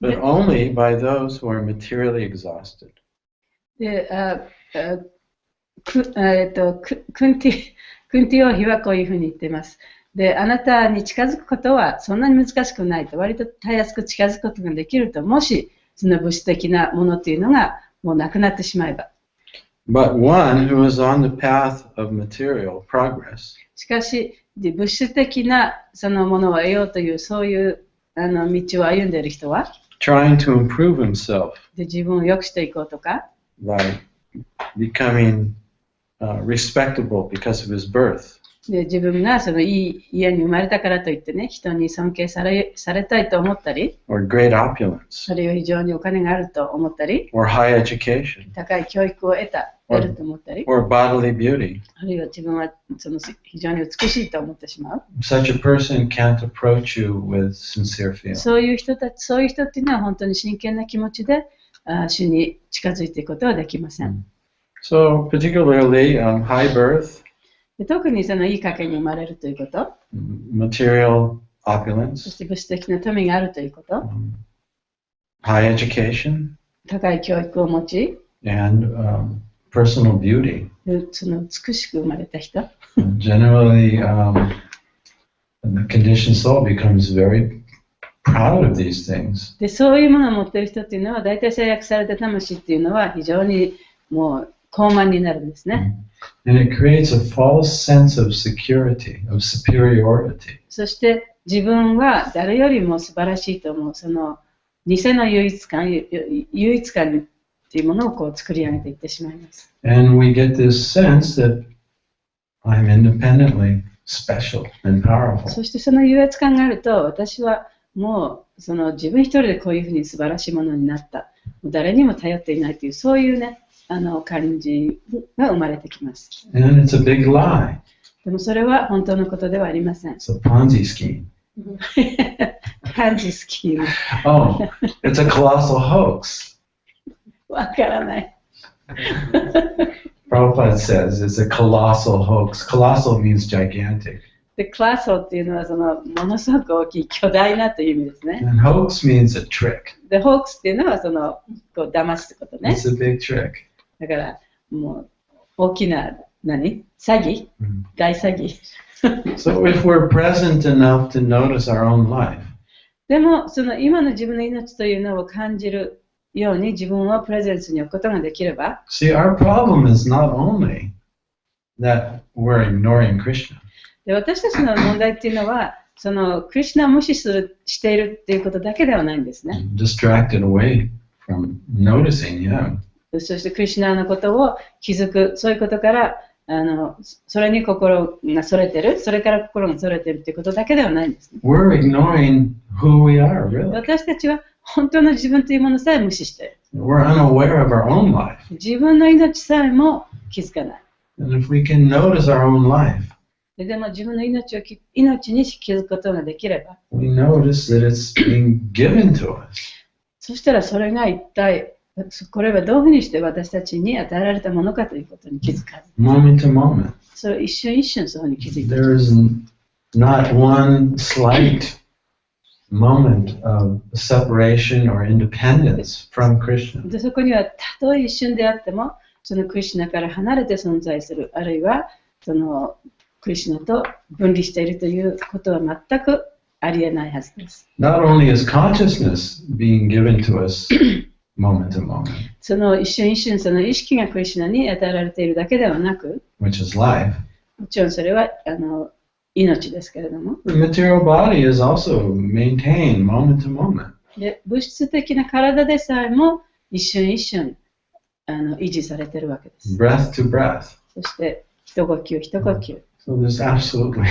but only by those who are materially exhausted.
で、クンティ王妃はこういうふうに言っています。で、あなたに近づくことはそんなに難しくないと、割とたやすく近づくことができると、もしその物質的なものっていうのがもうなくなってしまえば。
But one who is on the path of material progress
しかし、物質的なそのものを得ようという、そういう道を歩んでいる人は、
trying to improve himself
で自分を良くしていこうとか、
by becoming respectable because of his birth
で自分がそのいい家に生まれたからといってね、人に尊敬されたいと思ったり、
or great opulence
あるいは非常にお金があると思ったり、
or high education
高い教育を得ると思ったり、
or bodily beauty.
あるいは自分はその非常に美しいと思ってしまう。
Such a person can't approach you with sincere feeling.
そういう人っていうのは本当に真剣な気持ちで主に近づいていくことはできません。
So particularly high birth,
で特にそのいい家系に生まれるということ、
material
そ
opulence,
して物質的な富があるということ、
high education,
高い教育を持ち、
and personal beauty.
その美しく生まれた人、
Generally, the conditioned soul becomes very proud of these things.
でそういうものを持っている人っていうのは、大体制約された魂っていうのは非常にもう高慢になるんですね。
And it creates a false sense of security, of superiority.
そして自分は誰よりも素晴らしいと思う、その偽の優越感っていうものをこう作り上げていってしまいます。
And we get this sense that I'm independently special and powerful.
そしてその優越感があると、私はもうその自分一人でこういうふうに素晴らしいものになった、誰にも頼っていないという、そういうね、感じが生まれてきます。
And it's a big lie.
でもそれは本当のことではありません。
It's a Ponzi scheme.
パンジスキーム。
Oh, it's a colossal hoax.
わからない。
Prabhupada says it's a colossal hoax. Colossal means gigantic.
で、クラソっていうのはそのものすごく大きい巨大なという意味ですね。
And hoax means a trick.
で、ホークスっていうのはそのこう騙すってことね。
It's a big trick.
だからもう大きな詐欺、大詐欺。
So if we're present enough to notice our own life,
でもその今の自分の命というのを感じるように自分をプレゼンスに置くことができれば、
see, our problem is not only that we're ignoring Krishna.
で私たちの問題っていうのはそのクリシュナを無視しているっていうことだけではないんですね。
Distracted away from noticing Him.
そしてクリシュナのことを気づく、そういうことからそれに心がそれてる、それから心がそれてるっていうことだけではないんです、ね。
We're ignoring who we are, really.
私たちは本当の自分というものさえ無視している。
We're unaware of our own life.
自分の命さえも気づかない。
And if we can notice our own life,
でも自分の命に気づくことができれば、
we notice that it's being given to us.
そしたらそれが一体、これはどういうふうにして私たちに与えられたものかということに気づかず、
Moment to moment.
それを一瞬一瞬そうに気づいている。
There is not one slight moment of separation or independence from Krishna.
でそこにはたとえ一瞬であっても、そのクリシュナから離れて存在する、あるいはそのクリシュナと分離しているということは全くありえないはずです。
Not only is consciousness being given to us moment to moment,
その一瞬一瞬その意識がクリシュナに与えられているだけではなく、
which is life,
もちろんそれは命ですけれども、
the material body is also maintained moment to moment.
で物質的な体でさえも一瞬一瞬維持されているわけです。
breath to breath.
そして、一呼吸、一呼吸。
So there's absolutely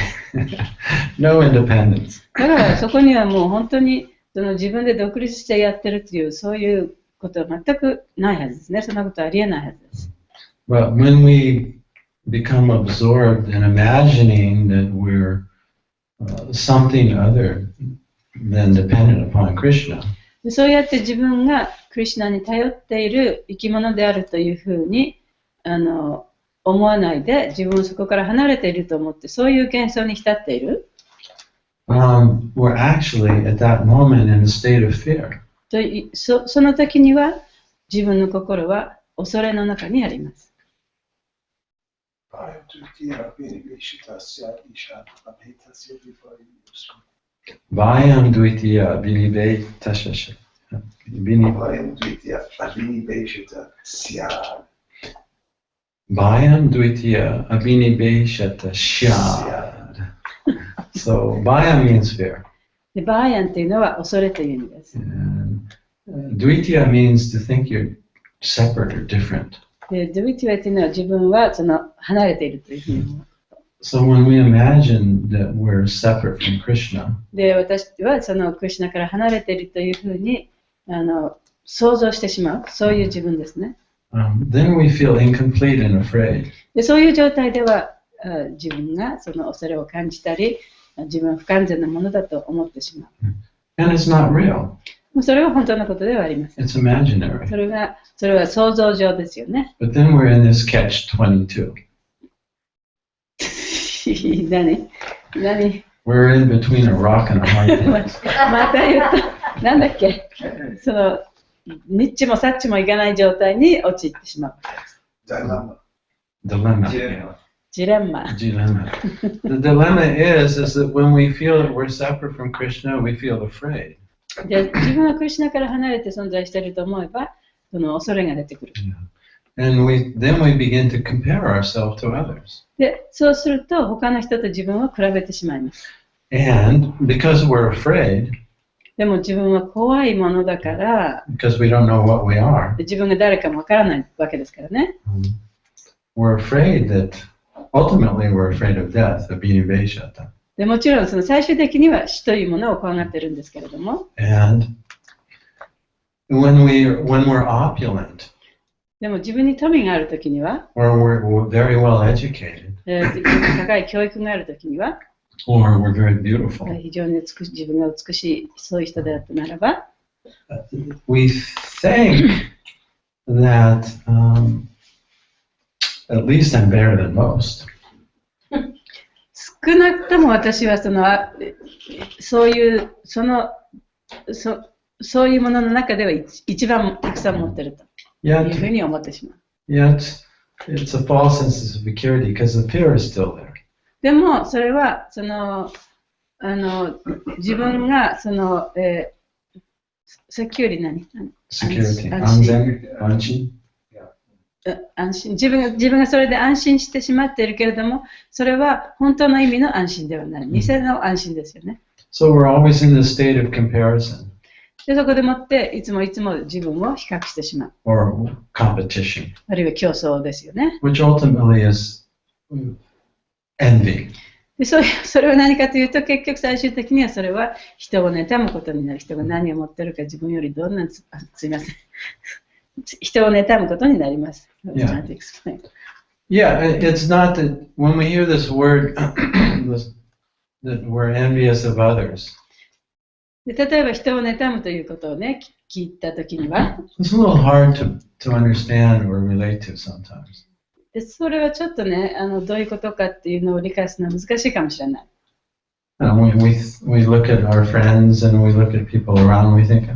no independence.
だからそこにはもう本当にその自分で独立してやってるという、そういうことは全くないはずですね。そんなことはありえないはずです。
But when we become absorbed in imagining that we're something other than dependent upon Krishna,
そうやって自分がクリシュナに頼っている生き物であるというふうに思わないで、自分をそこから離れていると思って、そういう幻想に浸っている。
we're actually at that moment in a state of fear.
その時には自分の心は恐れの中にあります。
Bhayam Dvitiya Vinibhetasya. Bhayam Dvitiya Abhinibheshata Syad. So Bhayam means fear.
で、バーヤンっていうのは恐れという意味です。
Dvitiya means to think you're separate or different.
で、ドゥイティアっていうのは自分は離れているというふうに思う。
So when we imagine that we're separate from Krishna,
で、私はクリシュナから離れているというふうに想像してしまう。そういう自分ですね。
then we feel incomplete and afraid.
で、そういう状態では自分がその恐れを感じたり、自分は不完全なものだと思ってしまう。
And it's not real.
それは本当のことではありません。
It's imaginary.
それは想像上ですよね。
But then we're in this catch-22.
何
We're in between a rock and a hard place.
また言うと、なんだっけ、ニッチもサッチもいかない状態に陥ってしまう。
Dilemma.
ジレンマ。
The dilemma is that when we feel that we're separate from Krishna, we feel afraid.
で、自分はクリシュナから離れて存在していると思えば、その恐れが出てくる。
And then we begin to compare ourselves to others.
で、そうすると他の人と自分を比べてしまいます。
And because we're afraid,
でも自分は怖いものだから、
because we don't know what we are,
自分が誰かもわからないわけですからね。
we're afraid that ultimately we're afraid of death, of being Vaishata.
でもちろんその最終的には死というものを怖がっているんですけれども。
And when we're opulent,
でも自分に富があるときには、
or we're very well educated,
高い教育があるときには、
or we're very beautiful,
非常に自分が美しいそういう人であったならば、
we think that at least I'm better than most.
少なくとも私はそういうものの中では一番たくさん持ってるというふうに思ってしまう。
Yet it's a false sense of security because the fear is still there.
でもそれは自分がセキュリティ何？
Security.
安心。自分がそれで安心してしまっているけれども、それは本当の意味の安心ではない。偽の安心ですよね。
So we're always in the state of comparison.
でそこでもっていつも自分を比較してしまう。
Or competition.
あるいは競争ですよね。
Which ultimately is envy.
でそれは何かというと、結局最終的にはそれは人を妬むことになる。人が何を持っているか自分よりどんなすいません。人を妬むことになります。
Yeah, it's not that when we hear this word that we're envious of others.
で例えば人を妬むということをね、聞いたときには、
It's a little hard to understand or relate to sometimes.
でそれはちょっとね、どういうことかっていうのを理解するのは難しいかもしれない。
We look at our friends and we look at people around and we think,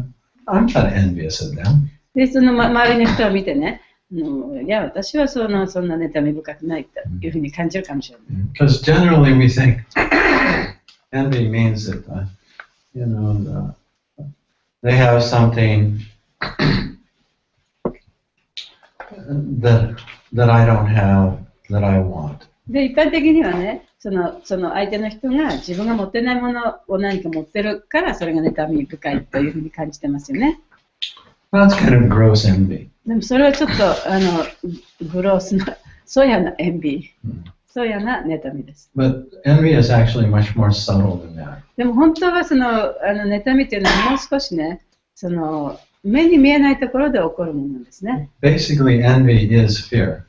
I'm not envious of them.
で、その周りの人を見てね、いや、私はそんな妬み深くないというふうに感じるかもしれない。
Because generally we think envy means that, they have something that I don't have, that I want.
で、一般的にはね、その相手の人が自分が持ってないものを何か持ってるから、それが妬み深いというふうに感じてますよね。
That's kind of gross envy.
でもそれはちょっとグロースな、そうやなエンビー、そうやな妬みです。
But envy is actually much more subtle than that.
でも本当はその妬みというのはもう少しね、その目に見えないところで起こるものなんですね。
Basically, envy is fear.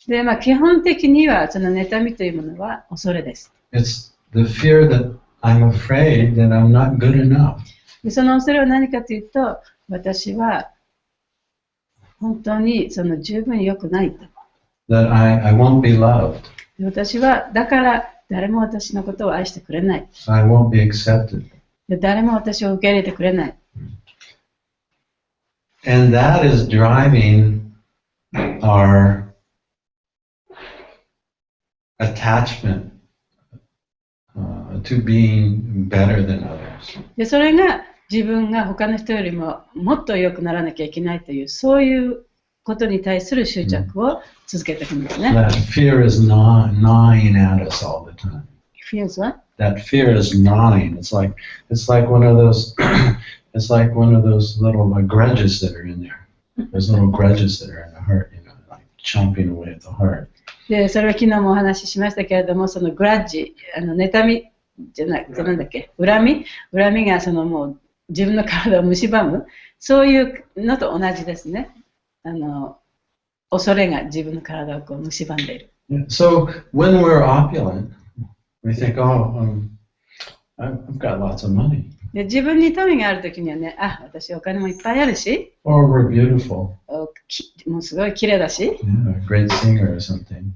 で、まあ基本的にはその妬みというものは恐れです。
It's the fear that I'm afraid that I'm not good enough.
でその恐れは何かというと、私は本当にその十分良くないと。
That I won't be loved.
で私はだから誰も私のことを愛してくれない。
I won't be accepted.
で誰も私を受け入れてくれない。
And that is driving our attachment to being better than others.
でそれが自分が他の人よりももっと良くならなきゃいけないという、そういうことに対する執着を続けていくんですね。
That fear is gnawing at us all the time.
Fears what?
That fear is gnawing. It's like one of those it's like one of those little grudges that are in there. There's little grudges that are in the heart, like chomping away at the heart.
でそれは昨日もお話ししましたけれども、そのグラッジ、妬みじゃなんだっけ、恨みがそのもう自分の体を蝕む、そういうのと同じですね。恐れが自分の体をこう蝕んでいる。
So when we're opulent, we think, oh, I've got lots of money.
で自分に富があるときにはね、あ、私お金もいっぱいあるし、
Or we're beautiful.
もうすごい綺麗だし、
Yeah, a great singer or something.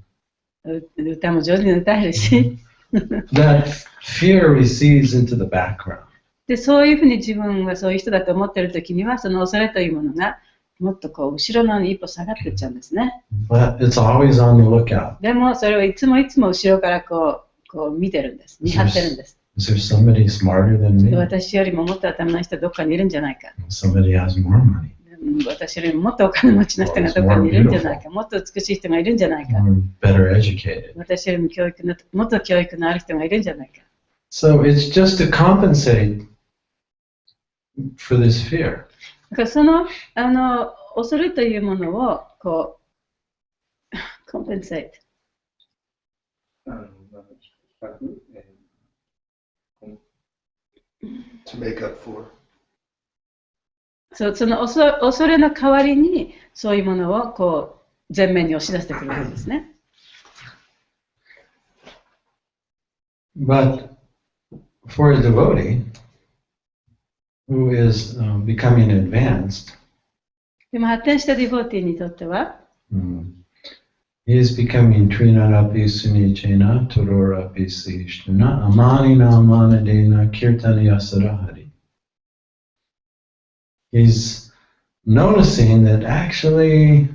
歌も上手に歌えるし。
That fear recedes into the background.
でそういうふうに自分がそういう人だと思っているときには、その恐れというものがもっとこう後ろの方に一歩下がっていっちゃうんですね。
But it's always on the lookout.
でもそれをいつも後ろからこう見てるんです。見張ってるんです。
Is there somebody smarter than
で
me?
私よりももっと頭の人どっかにいるんじゃないか。
Somebody has more money.
私よりももっとお金持ちの人がどっかにいるんじゃないか。もっと美しい人がいるんじゃないか。
Or better educated.
私よりももっと教育のある人がいるんじゃないか。
So it's just to compensate for this fear.
だからその恐れというものをこうコンペンセイト。
To make up for.
その恐れの代わりにそういうものをこう前面に押し出してくれるんですね。
But for a devotee who is becoming advanced,
でも発展したディボーティーにとっては、
he is becoming trinarapi sunichena turorapi sishtuna amanina amanadena kirtaniya sarahari. He's noticing that actually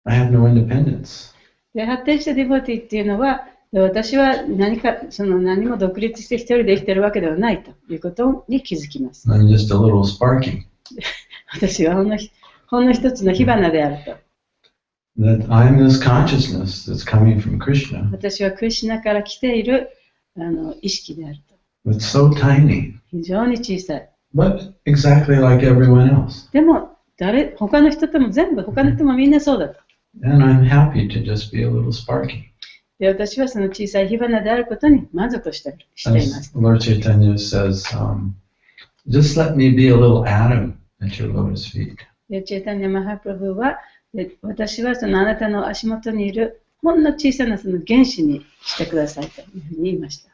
I have no independence.
で発展したディボーティーっていうのは、私は何も独立して一人で生きてるわけではないということに気づきます。
I'm just a little sparky.
私はほんの一つの火花であると。
That I'm this consciousness that's coming from Krishna.
私はクリシュナから来ている意識であると。
It's so tiny,
非常に小さい。
but exactly like everyone else.
でも他の人とも他の人もみんなそうだと。
And I'm happy to just be a little sparky.
で私はその小さい火花であることに満足していま
As
す。
Lord Chaitanya says, just let me be a little atom at your lotus feet.
でチェイタニャ・マハプラブは私はそのあなたの足元にいるほんの小さなその原子にしてくださいというふうに言いました。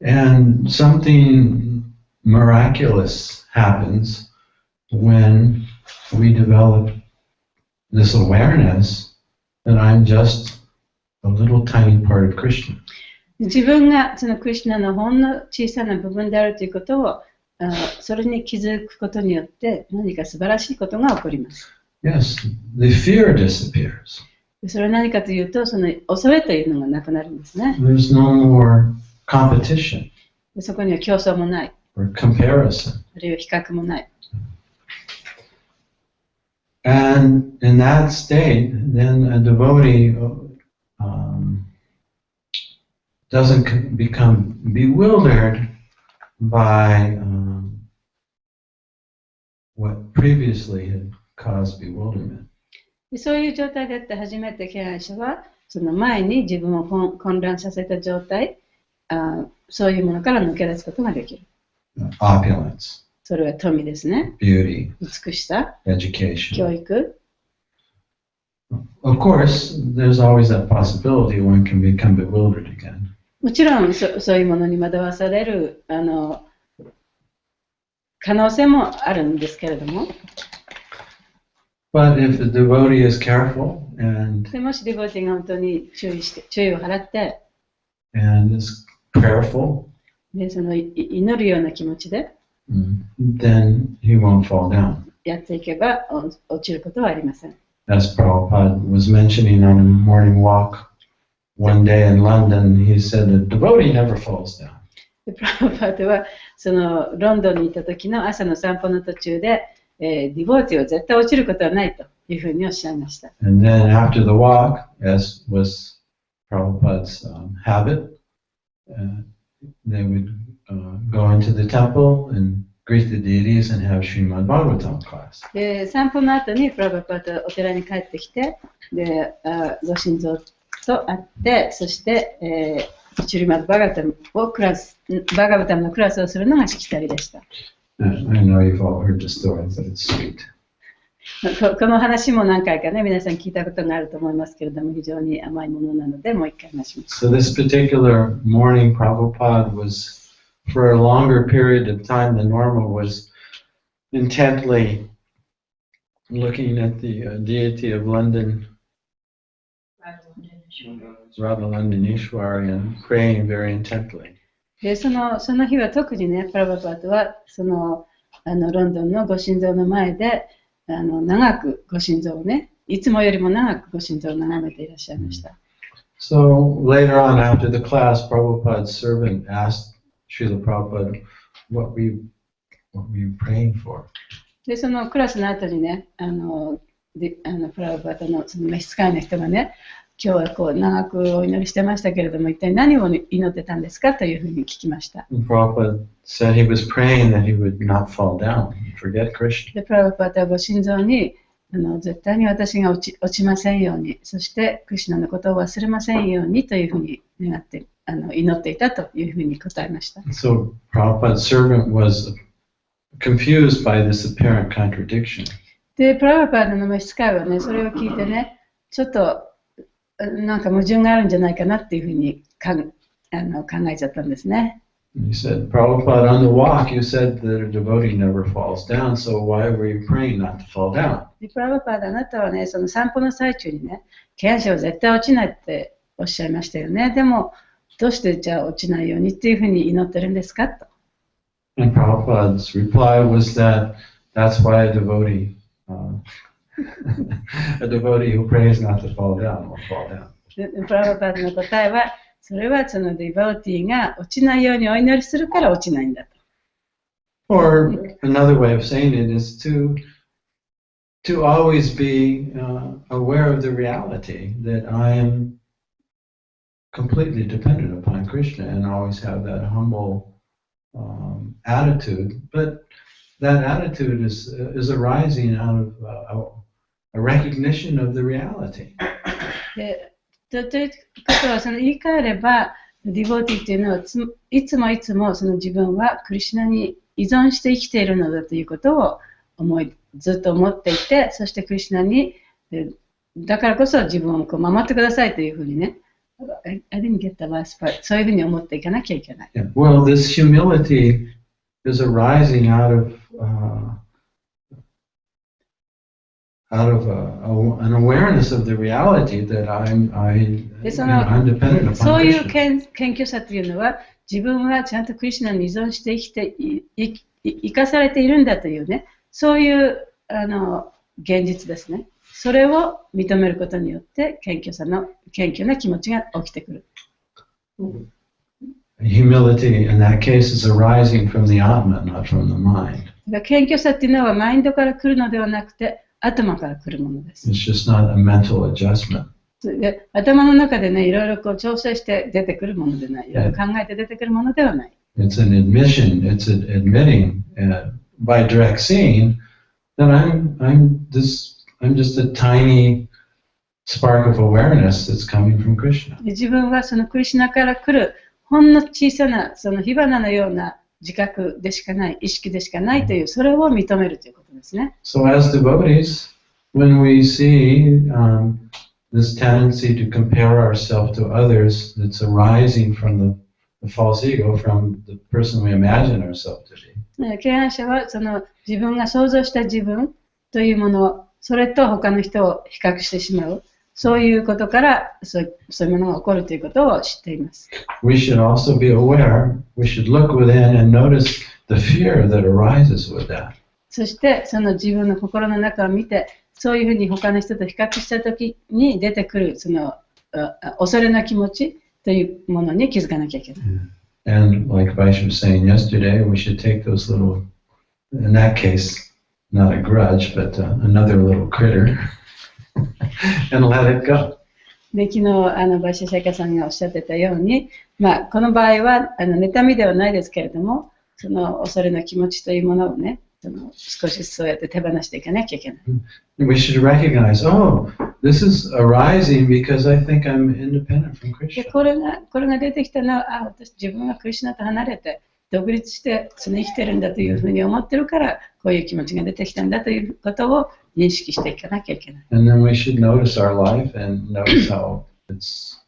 And something miraculous happens when we develop this awareness that I'm just a little tiny part of Krishna.
自分がそのクリシュナのほんの小さな部分であるということをそれに気づくことによって何か素晴らしいことが起こります。
Yes, the fear disappears.
それは何かというと、その恐れというのがなくなるんですね。
There's no more competition
そこには競争もない、
or comparison.
あるいは比較もない。
And in that state, then a devotee doesn't become bewildered by what previously had cause bewilderment.
でそういう状態であって初めて敬愛者は、その前に自分を混乱させた状態、そういうものから抜け出すことができる。
Opulence,
それは富ですね。
beauty,
美しさ、
education.
教育。
Of course, there's always that possibility one can become bewildered again.
もちろんそういうものに惑わされる可能性もあるんですけれども、
But if the devotee is careful and
でもしディボティが本当に注意を払って、
is prayerful,
でその祈るような気持ちで
then he won't fall down.
やっていけば落ちることはありません。
As Prabhupada was mentioning on a morning walk one day in London, he said the devotee never falls down.
でプラブパートはそのロンドンにいた時の朝の散歩の途中で、ディボーティは絶対落ちることはないというふうにおっしゃいました。
And then after the walk, as was Prabhupada's habit, they would go into the temple and greet the deities and have Srimad Bhagavatam class.
で散歩の後にプラブパートはお寺に帰ってきて、でご神像と会って、そして、シュリマッド・バガバタムのクラスをするのがしきたりでした。
I know you've all heard the story, but it's sweet.
この話も何回かね、皆さん聞いたことがあると思いますけれども、非常に甘いものなので、もう一回話します。
So this particular morning, Prabhupada was, for a longer period of time than normal, was intently looking at the deity of London, Radhalandanishwari, and praying very intently.
でその日は特にね、プラバパートはロンドンのご神像の前で長くご神像をね、いつもよりも長くご神像を眺めていらっしゃいました。
So later on, after the class, Prabhupada's servant asked Srila Prabhupada, what were you praying for?
でそのクラスの後にね、プラバパートのその召使いの人がね、今日はこう長くお祈りしてましたけれども、一体何を祈ってたんですかというふうに聞きました。
Prabhupada said he was praying that he would not fall down and forget Krishna.
でプラバパートはご神像に絶対に私が落ちませんように、そしてクリシュナのことを忘れませんようにというふうに願って祈っていたというふうに答えました。
So Prabhupada's servant was confused by this apparent contradiction.
でプラバパートの召使いはね、それを聞いてね、ちょっとなんか矛盾があるんじゃないかなっていうふうに考えちゃったんですね。
He said, Prabhupada, on the walk, you said that a devotee never falls down, so why were you praying not to fall down?
でプラバパート、あなたはね、その散歩の最中にね、敬愛者は絶対落ちないっておっしゃいましたよね。でも、どうしてじゃあ落ちないようにっていうふうに祈ってるんですかと。
And Prabhupada's reply was that that's why a devotee who prays not to fall down will fall down.
プラバパートの答えは、それはそのディボーティーが落ちないようにお祈りするから落ちないんだと。
Or another way of saying it is to always be aware of the reality that I am completely dependent upon Krishna and always have that humble attitude. But that attitude is arising out of a recognition of the reality.
ということは、その言い換えれば、ディボーティーというのはいつもその自分はクリシュナに依存して生きているのだということをずっと思っていて、そしてクリシュナにだからこそ自分をこう守ってくださいというふうにね、I didn't get the last part. そういうふうに思っていかなきゃいけない。
Yeah. Well, this humility is arising out of an awareness of the reality that I'm dependent upon
そういう
Krishna.
謙虚さというのは、自分はちゃんとクリシュナに依存して生かされているんだというね、そういう現実ですね。それを認めることによって謙虚な気持ちが起きてくる。
Humility in that case is arising from the Atma, not from the mind.
謙虚さっていうのはマインドから来るのではなくて、頭から来るものです。
It's just not a mental adjustment.
で頭の中でね、いろいろこう調整して出てくるものでない。いろいろ考えて出てくるものではない。
It's an admission, it's admitting by direct seeing then I'm just a tiny spark of awareness that's coming from Krishna.
自分はそのクリシュナから来るほんの小さなその火花のような自覚でしかない、意識でしかないという、それを認めるということですね。
So as devotees, when we see this tendency to compare ourselves to others that's arising from the false ego, from the person we imagine ourselves to be.
敬愛者はその自分が想像した自分というもの、それと他の人を比較してしまう。そういうことからそういうものが起こるということを知っています。
We should also be aware, we should look within and notice the fear that arises with that.
そしてその自分の心の中を見て、そういうふうに他の人と比較したときに出てくるその恐れの気持ちというものに気づかなきゃいけない。
And like Vaishya was saying yesterday, we should take those little, in that case, not a grudge, but another little critter, and let it go.
で昨日バシャシャイカさんがおっしゃってたように、この場合は妬みではないですけれども、その恐れの気持ちというものをね、少しそうやって手放していかなきゃいけない。
We should recognize, oh, this is arising because I think I'm independent from Krishna.
これが出てきたのは、私自分はクリシュナと離れて独立して常に生きてるんだというふうに思ってるから、こういう気持ちが出てきたんだということを認識していかなきゃいけない。
And then we should notice our life and notice how it's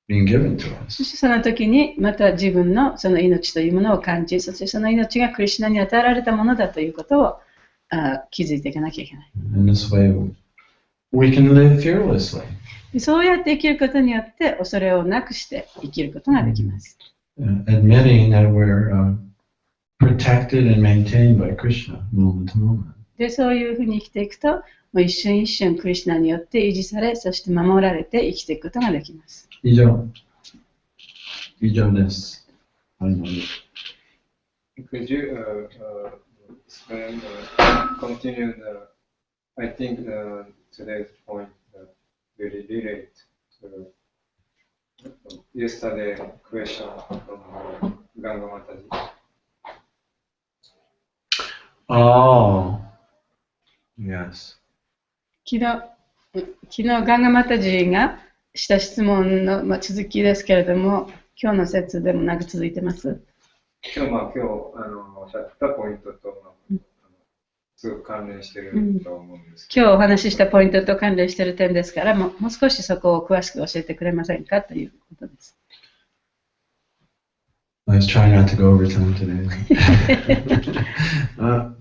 being given to us.
そしてその時にまた自分のその命というものを感じ、そしてその命がクリシュナに与えられたものだということを気づいていかなきゃいけない。
In this way, we can live fearlessly.
そうやって生きることによって恐れをなくして生きることができます。
Admitting that we're protected and maintained by Krishna moment to moment.
で、そういうふうに生きていくと、もう一瞬一瞬クリシュナによって維持され、そして守られて生きていくことができます。
以上です。
Could you explain, continue I think today's point that really relate to yesterday question from Ganga Mataji.
Oh, yes.
昨日ガンガマタジーがした質問の、続きですけれども、今日の説でもなく続いてます。
今日おっしゃったポイントとすごく関連していると思うんですけど。
今日お話ししたポイントと関連している点ですから、もう少しそこを詳しく教えてくれませんかということです。
I was trying not to go over time today.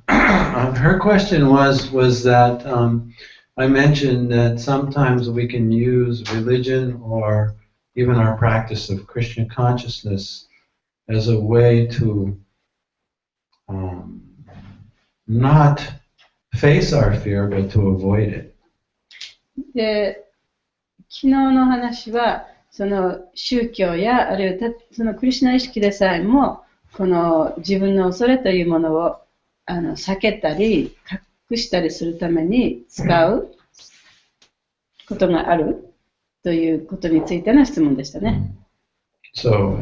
Her question was that I mentioned that sometimes we can use religion or even our practice of Krishna consciousness as a way to not face our fear, but to avoid it.
で、昨日の話は、その宗教やあるいはそのクリシュナ意識でさえもこの自分の恐れというものを避けたり隠したりするために使うことがあるということについての質問でしたね。
So,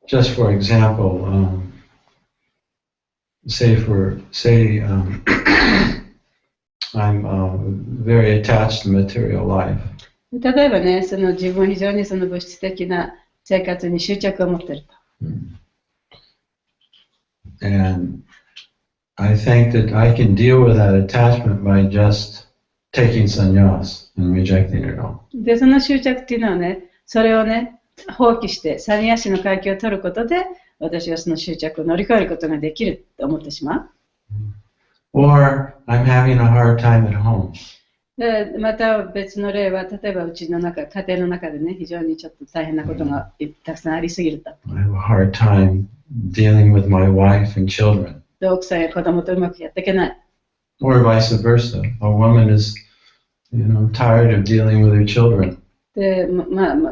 just for example, say I'm very attached to material life.
例えばね、その自分は非常にその物質的な生活に執着を持っていると。
And I think that I can deal with that attachment by just taking sannyas and rejecting it all.
で、その執着っていうのはね、それをね、放棄してサニヤシの階級を取ることで、私はその執着を乗り越えることができると思ってしまう。
Or I'm having a hard time at home.
でまた別の例は、例えばうちの中、家庭の中でね、非常にちょっと大変なことがたくさんありすぎると。
I have a hard time dealing with my wife and children.
で奥さんや子供とうまくやっていけない。
Or vice versa. A woman is, tired of dealing with her children.
で、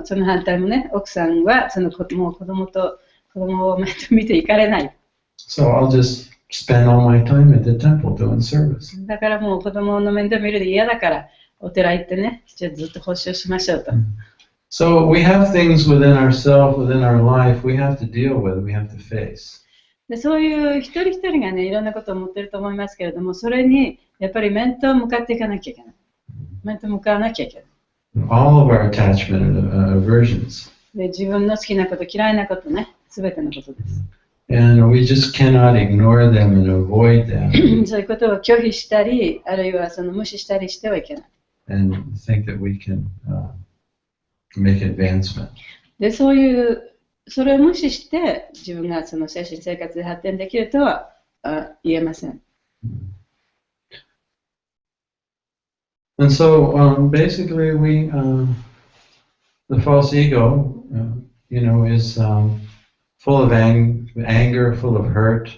その反対もね、奥さんはその子供を見ていかれない。
So I'll just spend all my time at the temple doing service.
だからもう子供の面倒見るで嫌だからお寺行ってね、ずっと奉仕をしましょうと。
So we have things within ourselves, within our life, we have to deal with, we have to face.
でそういう一人一人がね、いろんなことを思ってると思いますけれども、それにやっぱり面と向かっていかなきゃいけない。面と向かわなきゃいけない。
All of our attachment and aversions.
で自分の好きなこと、嫌いなことね、すべてのことです。
And we just cannot ignore them and avoid them
そういうことを拒否したり、あるいはその無視したりしてはいけない。
and think that we can make advancement.
で、そういう、それを無視して自分がその精神生活で発展できるとは言えません。
And so basically the false ego, is full of anger, full of hurt.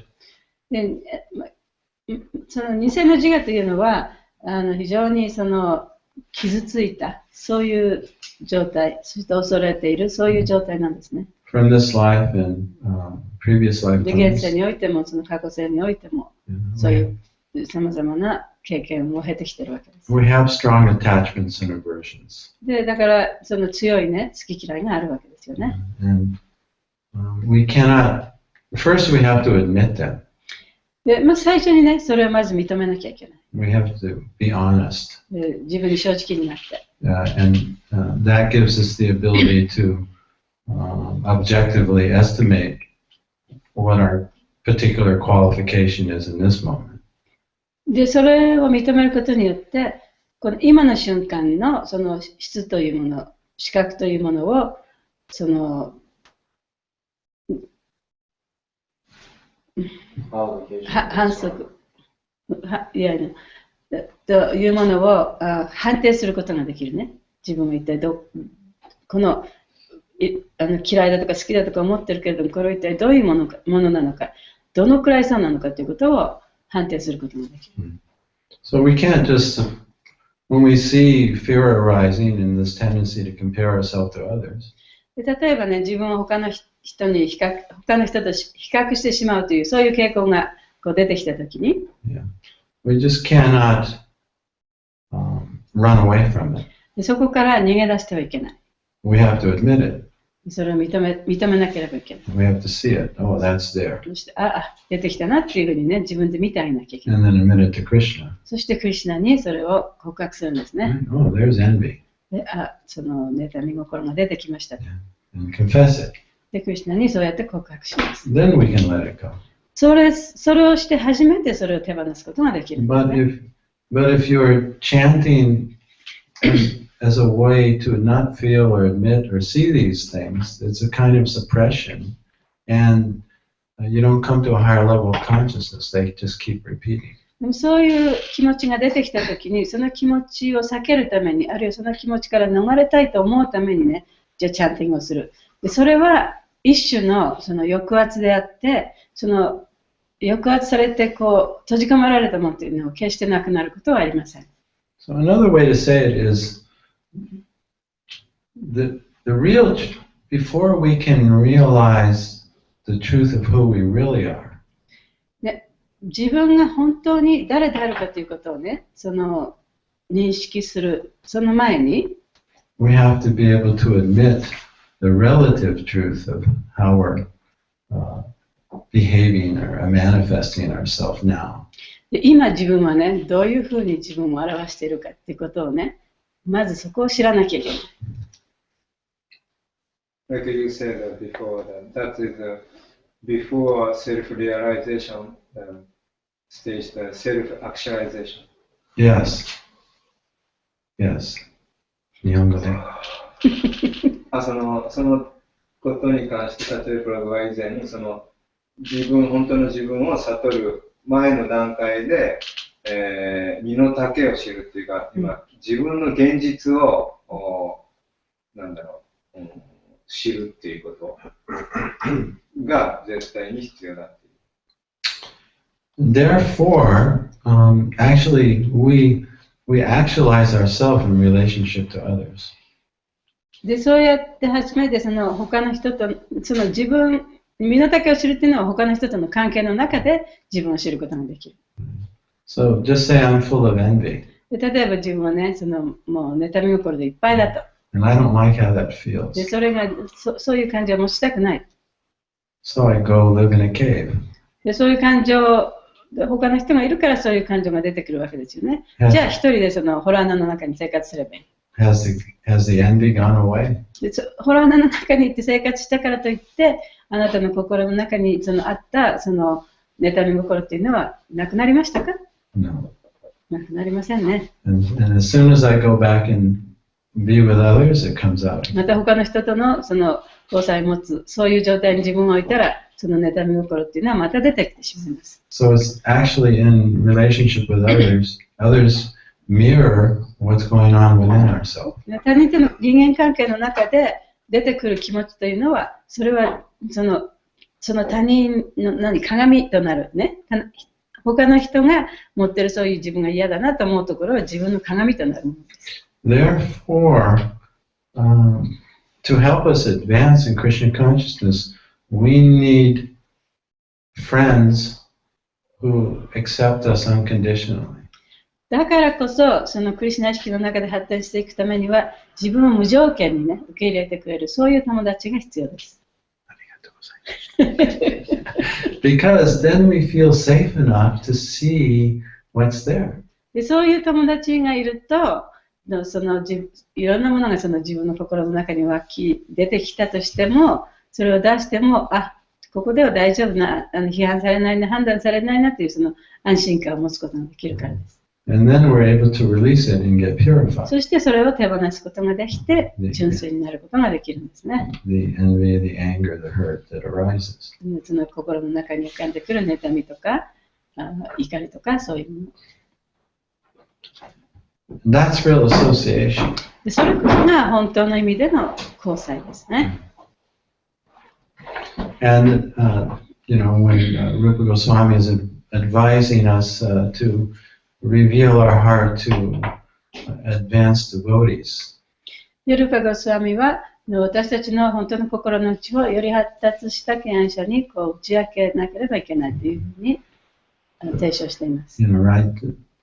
でその偽の自我というのは非常にその傷ついたそういう状態、そして恐れているそういう状態なんですね。
From this life and previous
で
lifetimes.
現世においてもその過去世においてもそういうさまざまな経験を経てきているわけです。
We have strong attachments and aversions.
でだからその強いね好き嫌いがあるわけですよね。
And we cannot, first we have to admit them.
で最初にねそれをまず認めなきゃいけない。
We have to be honest.
で自分に正直になって。
And that gives us the ability to objectively estimate what our particular qualification is in this moment.
で、それを認めることによって、この今の瞬間のその質というもの、視覚というものを、その、反則、いやというものを判定することができるね。自分が一体この嫌いだとか好きだとか思ってるけれども、これは一体どういうものなのか、どのくらいそうなのかということを判定することができる。
So we can't just, when we see fear arising and this tendency to compare ourselves to others,
で例えばね、自分を他の人と比較してしまうという、そういう傾向がこう出てきたときに、
we just cannot run away from it.
でそこから逃げ出してはいけない。
We have to admit it.
それを認めなければいけない。
We have to see it. Oh, that's there.
そして、出てきたなっていうふうにね、自分で見てあげなきゃいけない。
And then admit it to Krishna.
そして、クリシュナにそれを告白するんですね。
Oh, there's envy.
で、その妬み心が出てきました。
And confess it.
で、クリシュナにそうやって告白します。
Then we can let it go.
それをして初めてそれを手放すことができるんですね。
But if you're chanting as a way to not feel or admit or see these things, it's a kind of suppression, and you don't come to a higher level of consciousness. They just keep repeating.
そういう気持ちが出てきたときに、その気持ちを避けるために、あるいはその気持ちから逃れたいと思うためにね、じゃあチャンティングをする。でそれは一種のその抑圧であって、その抑圧されてこう閉じ込められたものというのを決してなくなることはありません。
So another way to say it is the real, before we can realize the truth of who we really are.
自分が本当に誰であるかということをね、その認識するその前に、
we have to be able to admit the relative truth of how we're behaving or manifesting ourselves now.
で今自分はね、どういうふうに自分を表しているかということをね、まずそこを知らなきゃいけない。
Like you said before, that is before self-realization stage, the self-actualization.
Yes. Yes. 日本語で。
そのことに関して、例えば僕は以前に本当の自分を悟る前の段階で、身の丈を知るというか、今、自分の現実を、知るっていうことが絶対に必要だっていう。
Therefore, actually, we actualize ourselves in relationship to others.
で、そうやって初めて他の人と、自分、身の丈を知るっていうのは他の人との関係の中で自分を知ることができる。
So, just say I'm full of envy.
で例えば自分はね、もう妬み心でいっぱいだと。
And I don't like how that feels.
で、それがそういう感じは持ちたくない。
So I go live in a cave.
でそういう感情、他の人がいるからそういう感情が出てくるわけですよね。じゃあ一人でそのホラー穴の中に生活すればいい。
Has the envy gone away?
でホラー穴の中に行って生活したからといって、あなたの心の中にあったその妬み心っていうのはなくなりましたか？
No.
なくなりませんね。
And as soon as I go back and be with others, it comes out.
また他の人とのその交際を持つ、そういう状態に自分を置いたら、その妬み心っていうのはまた出てきてしまいます。
So it's actually in relationship with others. Others mirror what's going on within ourselves.
他人との人間関係の中で出てくる気持ちというのは、それはその他人の鏡となるね。他の人が持ってるそういう自分が嫌だなと思うところは自分の鏡となるものです。
Therefore, to help us advance in Krishna consciousness, we need friends who accept us unconditionally.
だからこそ、そのクリシュナ意識の中で発展していくためには、自分を無条件にね、受け入れてくれる、そういう友達が必要です。
Because then we feel safe enough to see what's there.
でそういう友達がいると、いろんなものがその自分の心の中に出てきたとしても、それを出しても、ここでは大丈夫な、批判されないな、判断されないなというその安心感を持つことができるからです。
And then we're able to release it and get purified.
そしてそれを手放すことができて、純粋になることができるんですね。
The envy, the anger, the hurt that arises.
その心の中に浮かんでくる妬みとか、怒りとか、そういうもの。
That's real association.
でそれが本当の意味での交際ですね。
And, when Rupa Goswami is advising us to reveal our heart to advanced devotees.
でルパゴスワミは私たちの本当の心の内をより発達した敬愛者に打ち明けなければいけないというふうに提唱しています。
Right?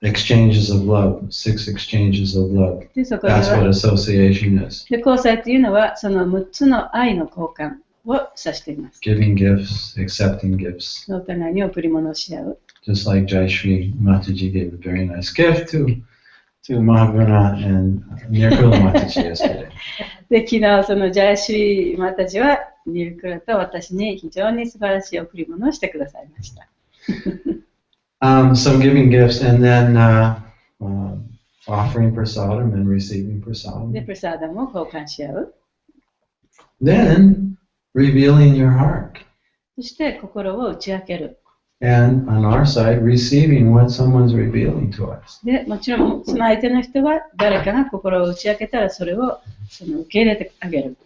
Exchanges of love, 6 exchanges of love.
でそこで
That's what
は
association is.
で交際というのはその6つの愛の交換を指しています。
Giving gifts, accepting gifts.
お互いに贈り物をし合う。
Just like Jayashree Mataji gave a very nice gift to Mahaguna and Nirkula Mataji yesterday.
で昨日そのジャヤシリーマタジはニルクラと私に非常に素晴らしい贈り物をしてくださいました。
So giving gifts and then offering prasadam and receiving prasadam.
でプラサーダムを交換し合う。
Then revealing your heart.
そして心を打ち明ける。
And on our side, receiving what someone's revealing to us.
でもちろんその相手の人は誰かが心を打ち明けたらそれを受け入れてあげる。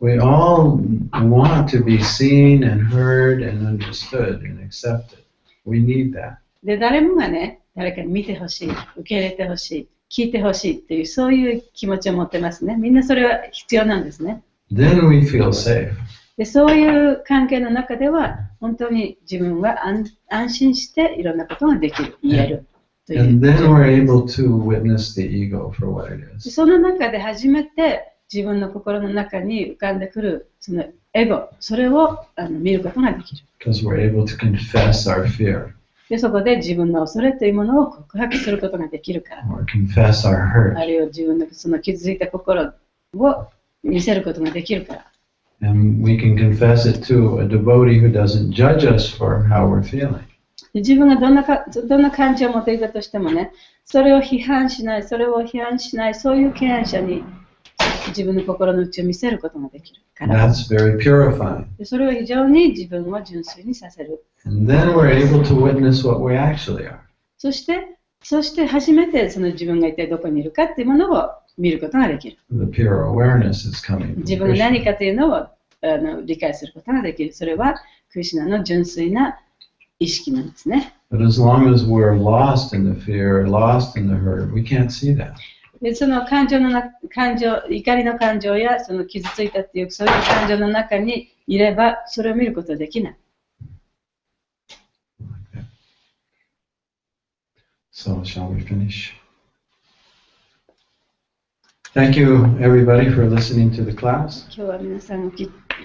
We all want to be seen and heard and understood and accepted. We need that.
で誰もがね、誰かに見てほしい、受け入れてほしい、聞いてほしいっていうそういう気持ちを持ってますね。みんなそれは必要なんですね。
Then we feel safe.
でそういう関係の中では本当に自分は安心していろんなことができる、言えるという。
And then we're able to witness the ego for what it
で
is.
その中で初めて自分の心の中に浮かんでくるそのエゴ、それを見ることができる。
Because we're able to confess our fear
でそこで自分の恐れというものを告白することができるから。
or confess our
あ
hurt.
るいは自分のその傷ついた心を見せることができるから。
And we can confess it to a devotee who doesn't judge us for how we're feeling.
で自分がどんな感情を持っていたとしてもね、それを批判しない、そういう敬愛者に自分の心の内を見せることができるから。
That's very purifying.
でそれは非常に自分を純粋にさせる。
And then we're able to witness what we actually are.
そして初めてその自分が一体どこにいるかっていうものを見ることができる。
The pure awareness is coming
自
from
分が
Krishna.
何かというのを理解することができる。それはクリシュナの純粋な意識なんですね。
But as long as we're lost in the fear, lost in the hurt, we can't see that.
でその怒りの感情やその傷ついたっていうそういう感情の中にいればそれを見ることはできない。
So shall we finish? Thank you everybody for listening to the class.
今日は皆さん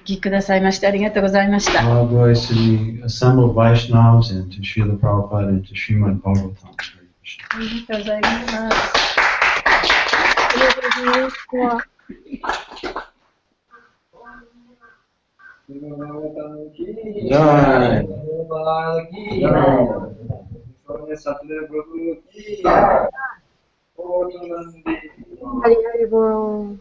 きくださいましてありがとうございました。
All glories to the assembled Vaishnavas and to Srila Prabhupada and to Srimad Bhagavatam.
ありがとうございます。
ありがとうございます。ではハリハリボーン。